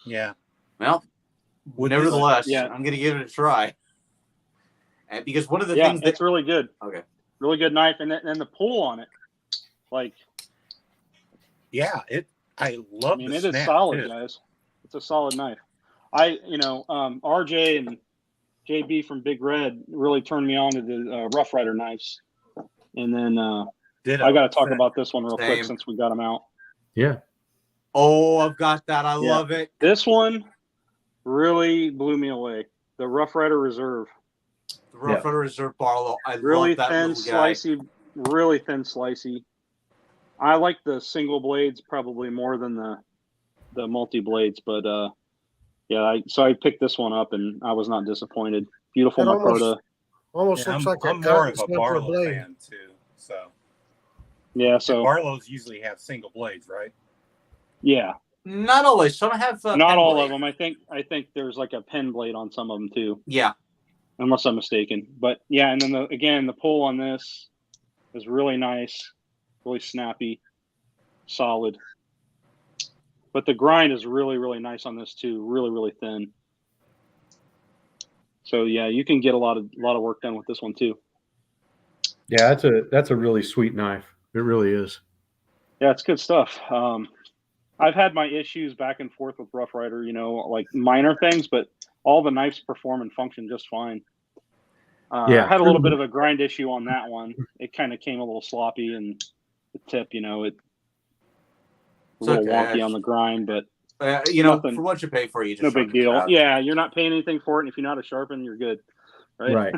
Yeah. Well, Would nevertheless, Yeah. I'm gonna give it a try. And because one of the Yeah, things that it's really good. okay, Really good knife. And the pull on it, like, Yeah. I love it the is snap, solid, too. guys. It's a solid knife. RJ and JB from Big Red really turned me on to the Rough Rider knives. And then Ditto. I got to talk about this one real Same. quick since we got them out. Yeah. oh, I've got that. I Yeah. love it. This one really blew me away. The Rough Rider Reserve. The Rough Rider Reserve Barlow. I Really love that thin, little guy. slicey. Really thin, slicey. I like the single blades probably more than the multi blades, but so I picked this one up and I was not disappointed. Beautiful It almost- Micarta. Almost Yeah, looks I'm, like I'm a more cotton of a snap for a Barlow blade. fan too. So Yeah, so Barlows usually have single blades, right? yeah, Not always. Some have not pen all blade. of them. I think there's like a pen blade on some of them too, Yeah. unless I'm mistaken. But yeah, and then the pull on this is really nice, really snappy, solid. But the grind is really, really nice on this too. Really, really thin. So yeah, you can get a lot of work done with this one too. Yeah, that's a really sweet knife. It really is. Yeah, it's good stuff. I've had my issues back and forth with Rough Rider, like minor things, but all the knives perform and function just fine. Yeah. I had a little bit of a grind issue on that one. It kind of came a little sloppy, and the tip, it was a little It's okay. wonky on the grind, but You know, Nothing. for what you pay for, you just No sharpen big deal. it out. Yeah, you're not paying anything for it. And if you know how to sharpen, you're good. Right.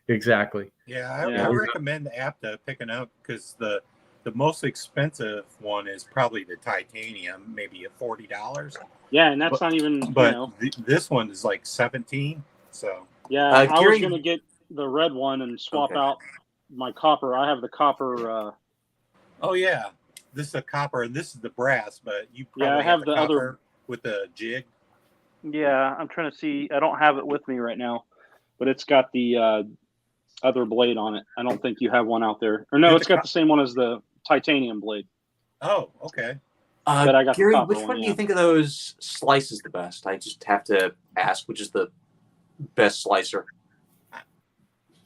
Exactly. Yeah, Yeah. I recommend Apta picking up because the most expensive one is probably the titanium, maybe at $40. Yeah, and that's not even, But this one is like 17. So Yeah, I was Gary- going to get the red one and swap Okay. out my copper. I have the copper. oh yeah, this is a copper and this is the brass, but you probably Yeah, I have the other- copper with the jig. Yeah, I'm trying to see. I don't have it with me right now, but it's got the other blade on it. I don't think you have one out there. Or no, Did it's the got the same one as the titanium blade. Oh, okay. But I got the Gary, copper which one, one do yeah. you think of those slices the best? I just have to ask, which is the best slicer?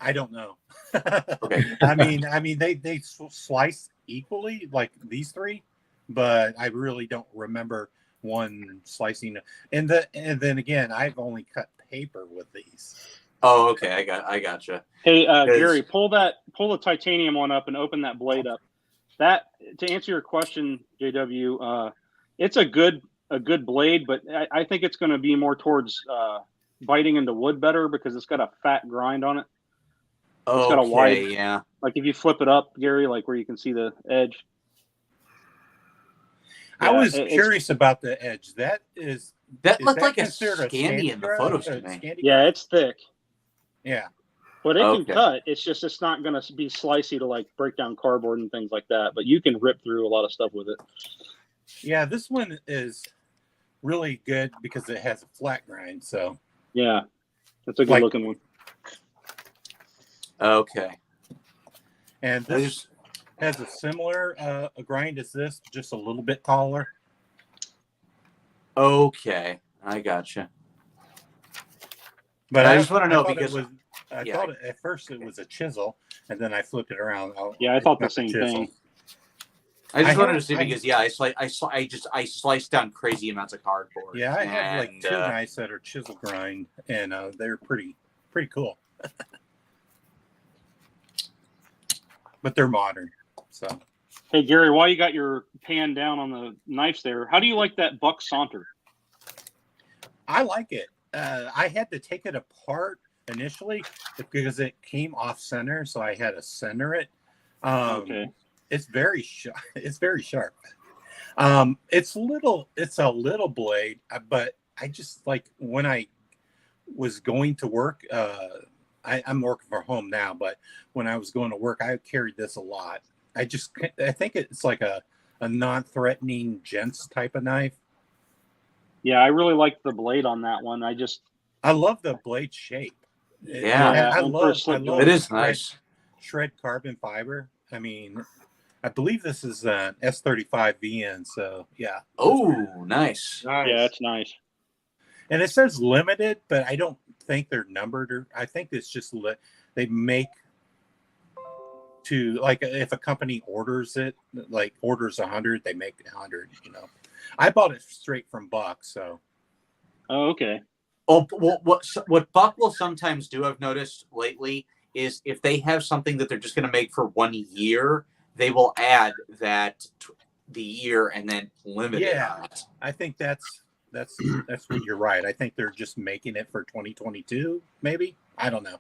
I don't know. Okay. I mean, they slice equally like these three, but I really don't remember one slicing. And then again, I've only cut paper with these. Oh, okay. I gotcha. Hey, Because- Gary, pull the titanium one up and open that blade up. That, to answer your question, JW, it's a good blade, but I think it's going to be more towards biting into wood better because it's got a fat grind on it. Okay, got a wide- yeah. Like if you flip it up, Gary, like where you can see the edge. I Yeah, was it's- curious about the edge. That That is looked like a considered Scandi in the Scandi photos graph? to me. Scandi Yeah, graph? it's thick, Yeah. but it Okay. can cut. It's just it's not going to be slicey to like break down cardboard and things like that. But you can rip through a lot of stuff with it. Yeah, this one is really good because it has a flat grind. So Yeah, that's a good Like- looking one. Okay. and I this just has a similar a grind as this, just a little bit taller. okay. I gotcha. But I just wanna know thought because- it was, I yeah. thought at first it was a chisel, and then I flipped it around. Oh, Yeah, I it's thought the not a same chisel. thing. I just I wanted to have- see because yeah, I sliced down crazy amounts of cardboard. Yeah, I have like and, two knives that are chisel grind, and they're pretty cool. But they're modern, so Hey, Gary, while you got your pan down on the knives there, how do you like that Buck Saunter? I like it. I had to take it apart initially because it came off center, so I had to center it. Okay. It's very sharp. It's very sharp. It's a little blade, but I just like when I was going to work. I'm working from home now, but when I was going to work, I carried this a lot. I think it's like a non-threatening gents type of knife. Yeah, I really like the blade on that one. I love the blade shape. Yeah. I and for a love. slip I joint. love it is shred- nice. Shred carbon fiber. I mean, I believe this is an S35 VN. So yeah. Oh, nice. Nice. Yeah, it's nice. And it says limited, but I don't think they're numbered. Or I think it's just they make to like if a company orders it, like orders 100, they make 100. You know, I bought it straight from Buck, so Oh, okay. Oh, well, what Buck will sometimes do, I've noticed lately, is if they have something that they're just going to make for 1 year, they will add the year and then limit it Yeah. on it. I think that's what you're right. I think they're just making it for 2022, maybe. I don't know.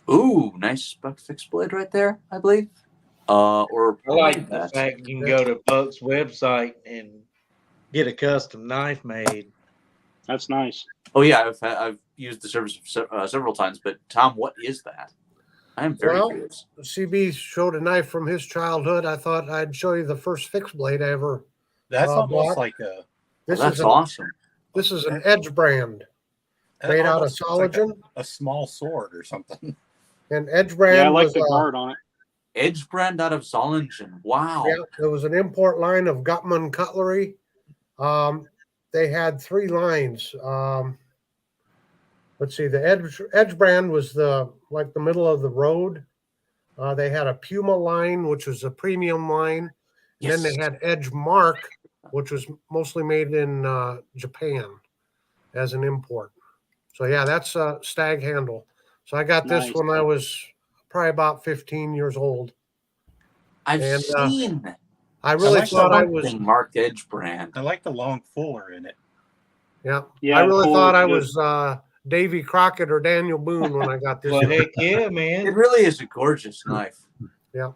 Oh, Ooh, nice Buck fixed blade right there, I believe. Or I like the that. fact you can go to Buck's website and get a custom knife made. That's nice. Oh yeah, I've used the service several times. But Tom, what is that? I am very Well, curious. CB showed a knife from his childhood. I thought I'd show you the first fixed blade I ever. That's almost Buck. like a This That's is awesome. This is an Edge brand made out of almost looks like collagen, a small sword or something. and Edge brand Yeah, I like was the guard on it. Edge brand out of Zollingen. Wow. yeah, there was an import line of Gutman cutlery. They had three lines. Let's see, the Edge brand was the middle of the road. They had a Puma line, which was a premium line. And then they had Edge Mark, which was mostly made in Japan as an import. So yeah, that's a Stag handle. So I got this Nice. when I was probably about 15 years old. I've and, seen. I really like thought I that was, Marked Edge brand. I like the long fuller in it. yeah. Yeah, I really full thought is I good. was Davy Crockett or Daniel Boone when I got this. Well, one. heck yeah, It man. really is a gorgeous knife. Yeah,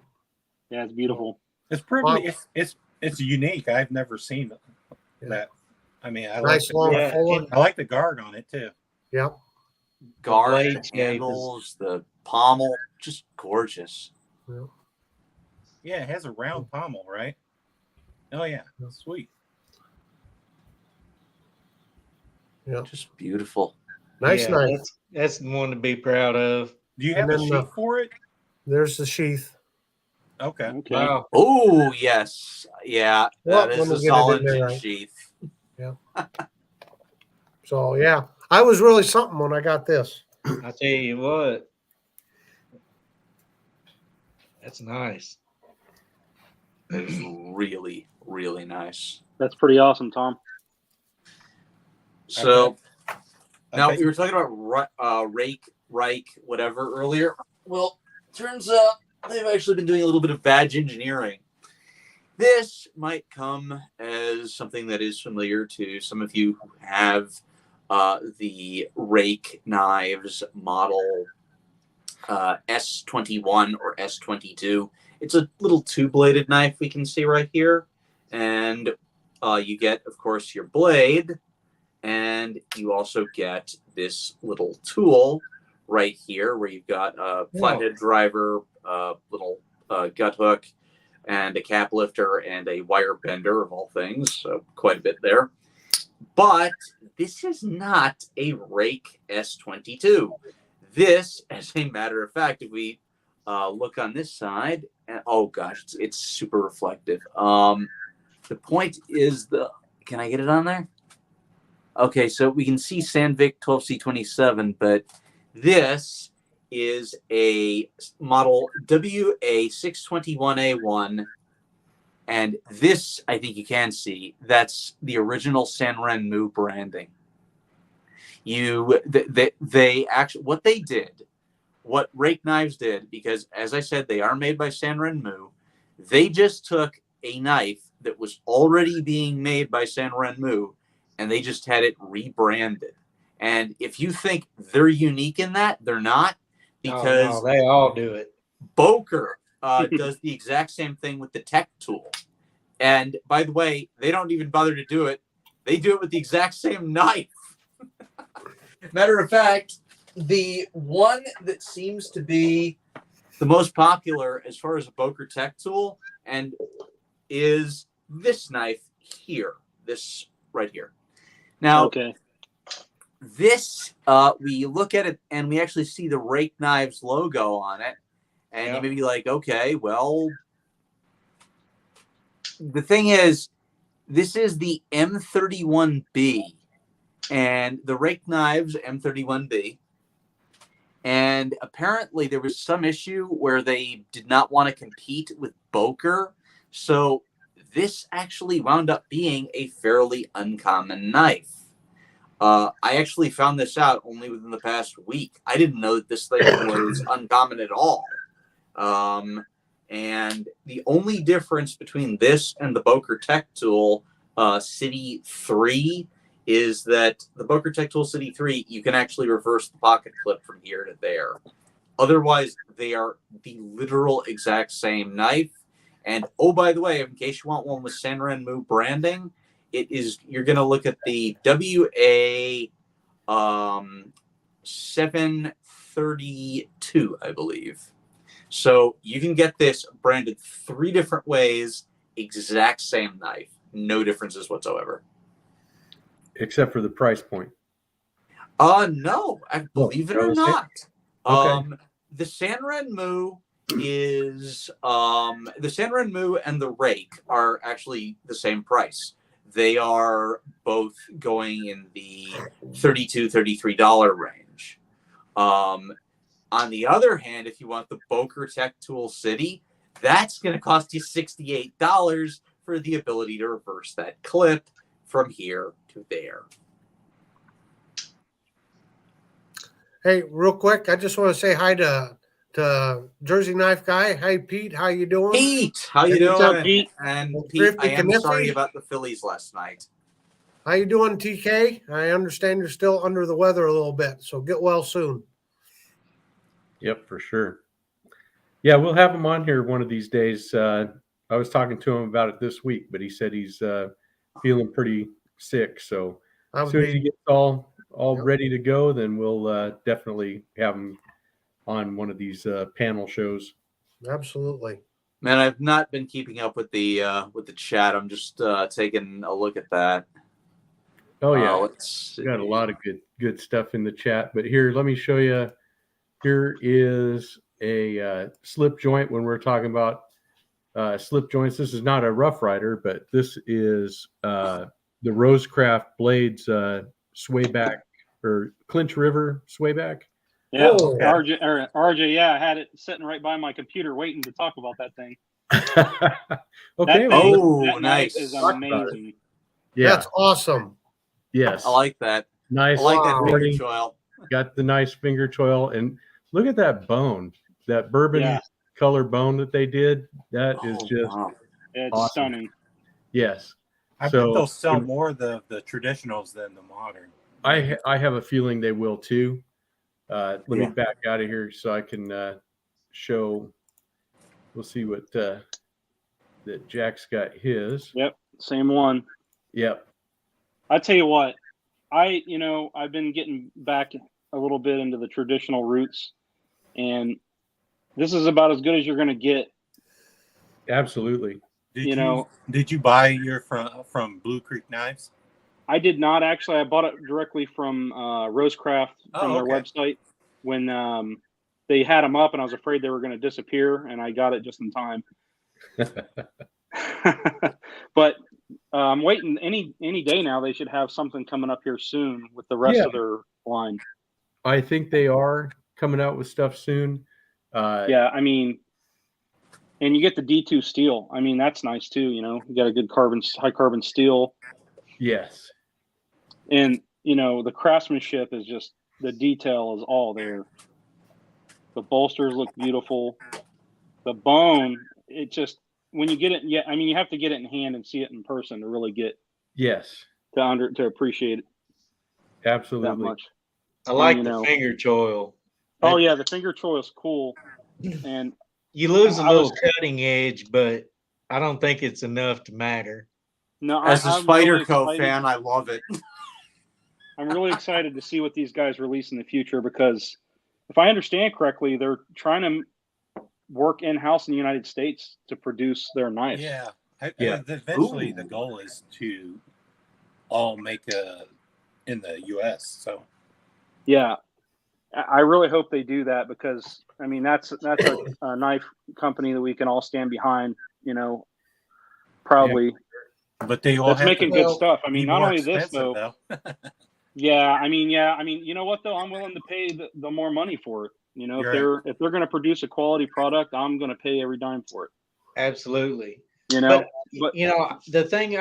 it's beautiful. It's pretty. It's unique. I've never seen that. I mean, I like Nice long Yeah, fuller. I like the guard on it too. Yep. Guard, blade the shape is- handles, the pommel, just gorgeous. Yep. Yeah, it has a round pommel, right? Oh yeah, sweet. Yep. Just beautiful. Nice yeah, knife. That's the one to be proud of. Do you And have a then sheet for it? There's the sheath. Okay. Okay. Wow. Oh yes, yeah, Well, that when is we a get it in solid there, gin right? sheath. So yeah, I was really something when I got this. I tell you what. That's nice. It's really, really nice. That's pretty awesome, Tom. So now Okay. we were talking about Reich, whatever earlier. Well, turns out they've actually been doing a little bit of badge engineering. This might come as something that is familiar to some of you who have the Rake knives model S21 or S22. It's a little two-bladed knife we can see right here. And you get, of course, your blade. And you also get this little tool right here where you've got a flathead driver, little gut hook, and a cap lifter and a wire bender of all things. So quite a bit there. But this is not a Rake S22. This, as a matter of fact, if we look on this side, and oh gosh, it's super reflective. The point is can I get it on there? Okay, so we can see Sandvik 12C27, but this is a model WA621A1. And this, I think you can see, that's the original Sanrenmu branding. They actually, what they did, what Rake Knives did, because as I said, they are made by Sanrenmu, they just took a knife that was already being made by Sanrenmu and they just had it rebranded. And if you think they're unique in that, they're not, because no, they all do it. Boker does the exact same thing with the Tech tool. And by the way, they don't even bother to do it. They do it with the exact same knife. Matter of fact, the one that seems to be the most popular as far as a Boker Tech tool and is this knife here, this right here. Now, Okay. this, we look at it and we actually see the Rake Knives logo on it. And Yep. you may be like, okay, well, the thing is, this is the M31B. And the Rake Knives M31B. And apparently there was some issue where they did not want to compete with Boker. So this actually wound up being a fairly uncommon knife. I actually found this out only within the past week. I didn't know that this thing was uncommon at all. And the only difference between this and the Boker Tech Tool City 3 is that the Boker Tech Tool City 3, you can actually reverse the pocket clip from here to there. Otherwise, they are the literal exact same knife. And oh, by the way, in case you want one with Sanrenmu branding, you're going to look at the WA 732, I believe. So you can get this branded 3 different ways, exact same knife, no differences whatsoever. Except for the price point. No, I believe it or not. Okay. The Sanrenmu is the Sanrenmu and the Rake are actually the same price. They are both going in the $32, $33 range. On the other hand, if you want the Boker Tech Tool City, that's going to cost you $68 for the ability to reverse that clip from here to there. Hey, real quick, I just want to say hi to to Jersey Knife Guy. Hey, Pete, how you doing? Pete, how you What's up, doing? Pete? And Well, Pete, I Thrifty am sorry Kniffy. about the Phillies last night. How you doing, TK? I understand you're still under the weather a little bit, so get well soon. Yep, for sure. Yeah, we'll have him on here one of these days. I was talking to him about it this week, but he said he's feeling pretty sick. So I as would soon as he be gets all Yep. ready to go, then we'll definitely have him on one of these panel shows. absolutely. Man, I've not been keeping up with the chat. I'm just taking a look at that. Oh yeah, Let's we got a see. lot of good stuff in the chat. But here, let me show you. Here is a slip joint when we're talking about slip joints. This is not a Rough Rider, but this is the Rosecraft Blades swayback or Clinch River swayback. Yeah, Oh. RJ. Yeah, I had it sitting right by my computer, waiting to talk about that thing. Okay. That well, thing, Oh, that nice. knife is Talk about it. amazing. yeah. That's awesome. Yes. I like that. Nice. I like that Wow. finger Morning. choil. Got the nice finger choil, and look at that bone, that bourbon Yeah. color bone that they did. That is Oh, just wow. It's Awesome. stunning. yes. I bet So they'll sell more of the traditionals than the modern. I have a feeling they will too. Let me Yeah. back out of here so I can show. We'll see what that Jack's got his. Yep, same one. Yep. I tell you what, I've been getting back a little bit into the traditional roots, and this is about as good as you're going to get. Absolutely. Did you buy your from Blue Creek Knives? I did not actually. I bought it directly from Rosecraft from their okay. website when they had them up, and I was afraid they were going to disappear, and I got it just in time. But I'm waiting any day now. They should have something coming up here soon with the rest Yeah. of their line. I think they are coming out with stuff soon. Yeah, I mean, and you get the D2 steel. I mean, that's nice too. You got a good high carbon steel, Yes. and the craftsmanship is just, the detail is all there. The bolsters look beautiful. The bone, it just, when you get it, yeah, I mean, you have to get it in hand and see it in person to really get Yes. to appreciate it that Absolutely. much. I like And, the finger choil. Oh yeah, the finger choil is cool, and You lose a I little was- cutting edge, but I don't think it's enough to matter. no, As a I'm Spider really Co excited. fan, I love it. I'm really excited to see what these guys release in the future, because if I understand correctly, they're trying to work in-house in the United States to produce their knives. Yeah. Yeah. Eventually, Ooh. the goal is to all make in the U.S. So Yeah, I really hope they do that, because I mean that's a knife company that we can all stand behind. Proudly. but they all That's have making to good stuff. I be mean, not more only this expensive, though. though. Yeah, I mean, you know what though? I'm willing to pay the more money for it. You're If they're going to produce a quality product, I'm going to pay every dime for it. Absolutely. But But the thing,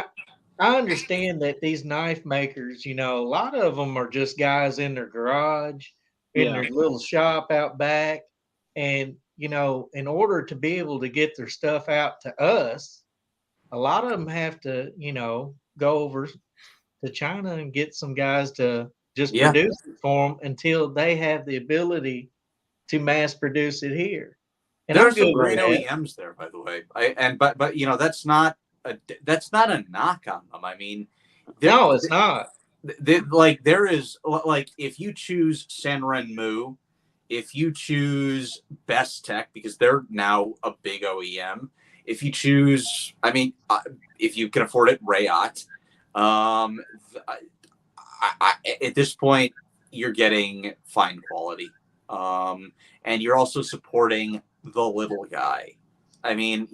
I understand that these knife makers, a lot of them are just guys in their garage, in Yeah. their little shop out back. And, in order to be able to get their stuff out to us, a lot of them have to, go over to China and get some guys to just Yeah. produce it for them until they have the ability to mass produce it here. And There I'm are some good with great that. OEMs there, by the way. But that's not a knock on them. I mean, No, it's not. there is, like, if you choose Sanrenmu, if you choose Best Tech, because they're now a big OEM, if you choose, I mean, if you can afford it, Rayot. At this point, you're getting fine quality, and you're also supporting the little guy. I mean,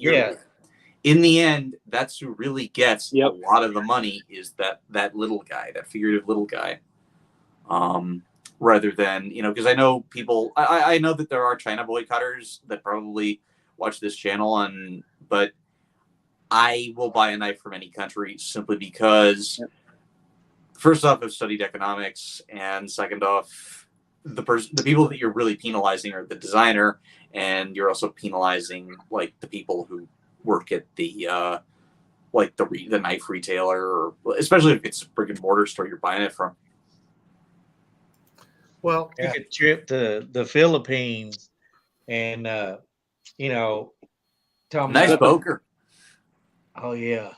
in the end, that's who really gets Yep. a lot of the money, is that little guy, that figurative little guy. Rather than, because I know people, I know that there are China boycotters that probably watch this channel, but I will buy a knife from any country simply because, first off, I've studied economics, and second off, the people that you're really penalizing are the designer, and you're also penalizing like the people who work at the the knife retailer, or especially if it's a brick and mortar store you're buying it from. Well, Took a trip to the Philippines, and Tom. Nice poker. Oh yeah.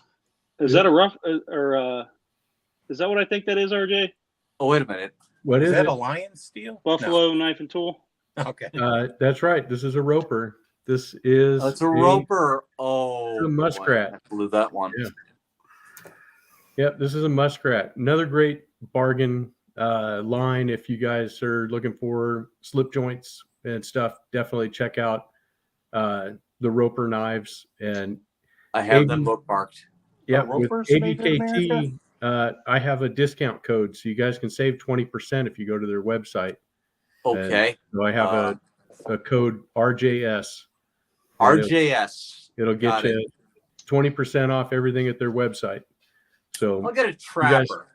Is that a rough is that what I think that is, RJ? Oh, wait a minute. What Is is that it? a lion steel? Buffalo knife and tool. No. Okay. That's right. This is a roper. This is Oh, it's a roper. Oh, it's a muskrat. boy, I blew that one. Yeah. Yep, this is a muskrat. Another great bargain line if you guys are looking for slip joints and stuff. Definitely check out the Roper knives. And I have AB them bookmarked. yeah, Are with Ropers made in ABKT, I have a discount code, so you guys can save 20% if you go to their website. Okay. So I have a code RJS. RJS. It'll get Got you 20% off everything at their website. So I'll get a guys- trapper.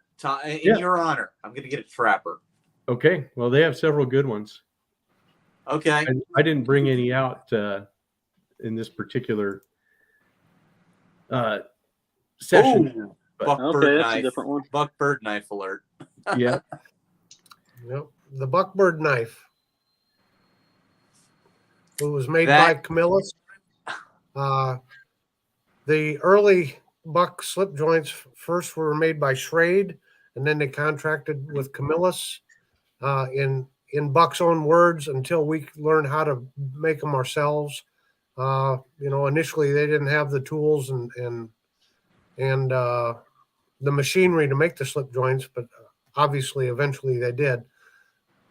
In Yeah. your honor, I'm going to get a trapper. okay, well they have several good ones. Okay. I didn't bring any out in this particular session. Ooh, but- buckbird Okay, that's a knife. different one. Buckbird knife alert. Yeah, yep, the Buckbird knife. It was made That- by Camillus. The early buck slip joints first were made by Schrade, and then they contracted with Camillus in Buck's own words until we learned how to make them ourselves. Initially they didn't have the tools and the machinery to make the slip joints, but obviously eventually they did.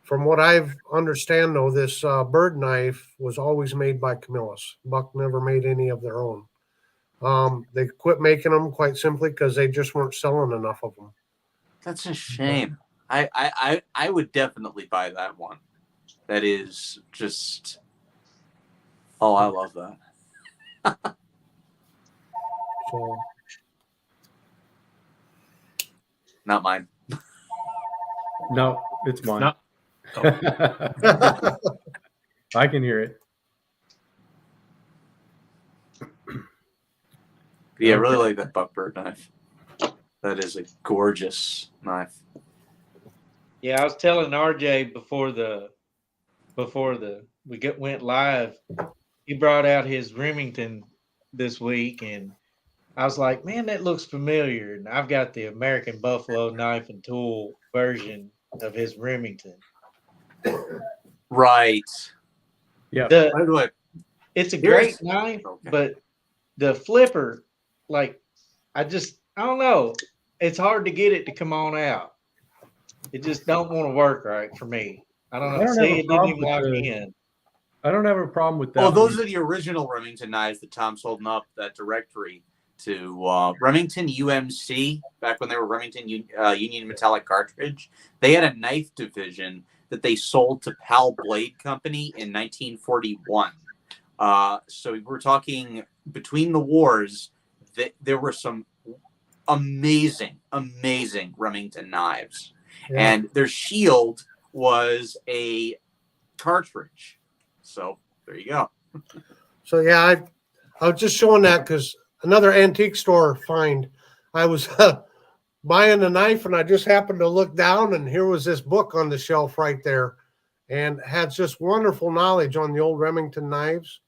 From what I've understand though, this bird knife was always made by Camillus. Buck never made any of their own. They quit making them quite simply because they just weren't selling enough of them. That's a shame. I would definitely buy that one. That is just. Oh, I love that. So Not mine. no, it's mine. Not- I can hear it. Yeah, I really like that buckbird knife. That is a gorgeous knife. Yeah, I was telling RJ before went live, he brought out his Remington this week, and I was like, man, that looks familiar. And I've got the American Buffalo knife and tool version of his Remington. Right. Yeah. By the way, It's a Here's- great knife, Okay. but the flipper, like, I don't know. It's hard to get it to come on out. It just don't want to work right for me. I don't I know. don't See, have a it didn't problem even with lock the- in. I don't have a problem with that. oh, those one. are the original Remington knives that Tom's holding up that directory to Remington UMC back when they were Remington Union Metallic Cartridge. They had a knife division that they sold to Pal Blade Company in 1941. So we're talking between the wars, there were some amazing Remington knives. yeah. And their shield was a cartridge. So there you go. So yeah, I was just showing that because another antique store find. I was buying a knife and I just happened to look down and here was this book on the shelf right there, and had just wonderful knowledge on the old Remington knives.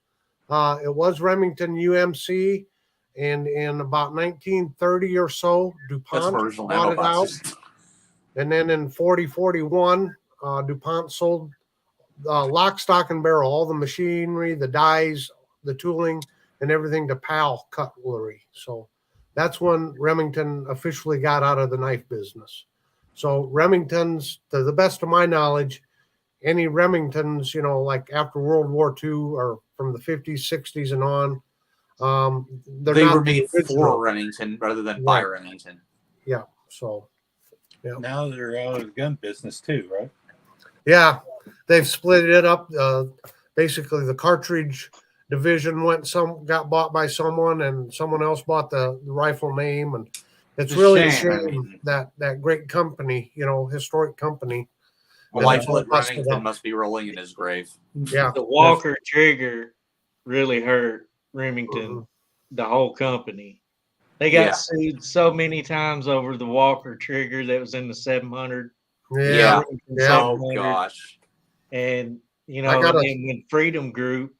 It was Remington UMC, and in about 1930 or so, That's DuPont original bought ammo it out. boxes. And then in 41, DuPont sold lock, stock, and barrel, all the machinery, the dies, the tooling, and everything to PAL Cutlery. So that's when Remington officially got out of the knife business. So Remingtons, to the best of my knowledge, any Remingtons, like after World War II or from the 50s, 60s, and on, they're They not were the made original. for Remington rather than by Right. Remington. Yeah. So Now they're out of the gun business too, right? yeah, they've split it up. Basically, the cartridge division got bought by someone, and someone else bought the rifle name, and it's It's a really a shame. I shame mean- that great company, historic company, And Life it's all Lit busted Remington up. must be rolling in his grave. Yeah. The Walker trigger really hurt Remington, Mhm. the whole company. They got Yeah. sued so many times over the Walker trigger that was in the 700. Yeah. Remington Yeah. Oh 700. gosh. And, you I know, got and a- then when Freedom Group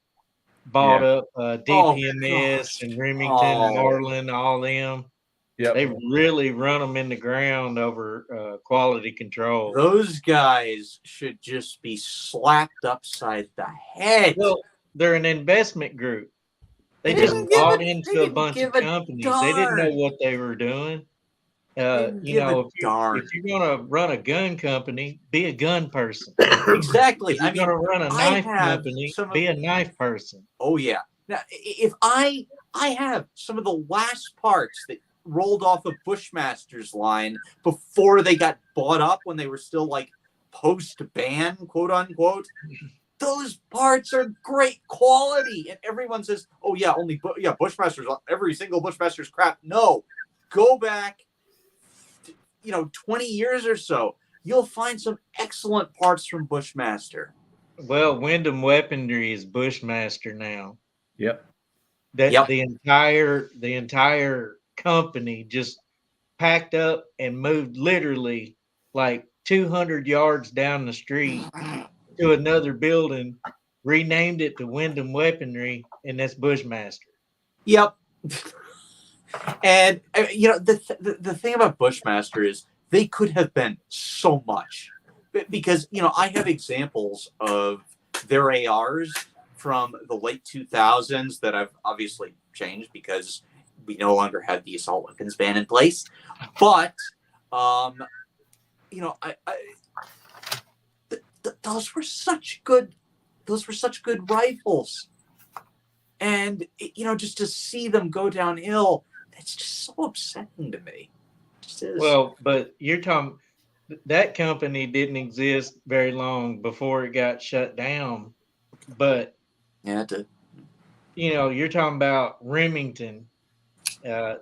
bought up DPMS gosh. and Remington, Oh. Marlin, all them, Yep. they really run them in the ground over quality control. Those guys should just be slapped upside the head. Well, they're an investment group. They They just didn't give bought a- they into a didn't bunch of give a companies. They didn't know darn. what they were doing. Didn't You give a know, darn. if you're going to run a gun company, be a gun person. Exactly. If you're I mean, going to run a I knife have company, some of- be a knife person. oh yeah. Now, if I have some of the last parts that rolled off of Bushmaster's line before they got bought up when they were still like post-ban, quote unquote. Those parts are great quality, and everyone says, "Oh yeah, only Bushmasters, every single Bushmaster's crap." No, go back, 20 years or so, you'll find some excellent parts from Bushmaster. Well, Wyndham Weaponry is Bushmaster now. Yep. That Yep. the entire company just packed up and moved literally like 200 yards down the street to another building, renamed it to Wyndham Weaponry, and that's Bushmaster. Yep. And the thing about Bushmaster is they could have been so much, because I have examples of their ARs from the late 2000s that I've obviously changed because we no longer have the assault weapons ban in place. But those were such good rifles, and just to see them go downhill, that's just so upsetting to me. It just is. Well, but you're talking that company didn't exist very long before it got shut down. But yeah, it did. you're talking about Remington. They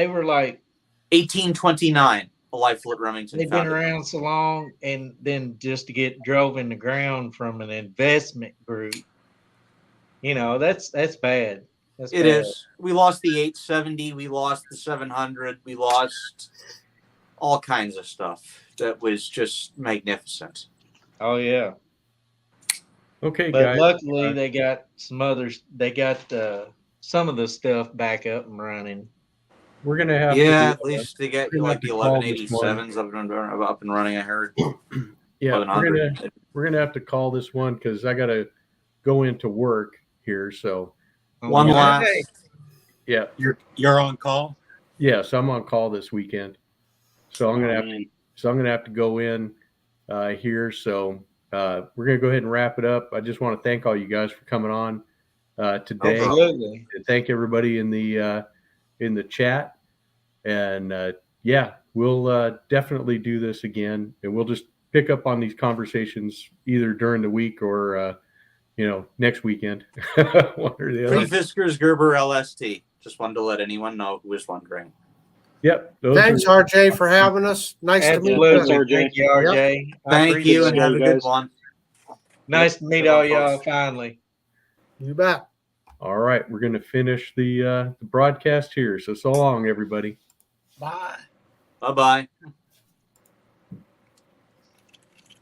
were like 1829. A Life Lit Remington. they've been founded. around so long, and then just to get drove in the ground from an investment group, that's bad. That's It bad. is. We lost the 870. We lost the 700. We lost all kinds of stuff that was just magnificent. Oh yeah. Okay, But guys. luckily they got some others. They got some of the stuff back up and running. We're gonna have Yeah, to at least they get we're gonna have the to call this one. 1187s up and running. I heard. Yeah, 1100. we're gonna have to call this one because I gotta go into work here. So One Okay. last. yeah, You're on call. yes, I'm on call this weekend. So I'm gonna have to go in here. So we're gonna go ahead and wrap it up. I just want to thank all you guys for coming on today. Absolutely. And thank everybody in the chat. And yeah, we'll definitely do this again, and we'll just pick up on these conversations either during the week or next weekend. One or the Free other. Fiskars Gerber LST. Just wanted to let anyone know who was wondering. Yep. those Thanks, are- RJ, for having us. Nice to meet Absolutely. you. RJ. Thank you, RJ. I Thank appreciate you, and it. have a good guys. one. Nice to meet Good all one, y'all folks. finally. You bet. All right, we're going to finish the broadcast here. So long, everybody. Bye. Bye-bye.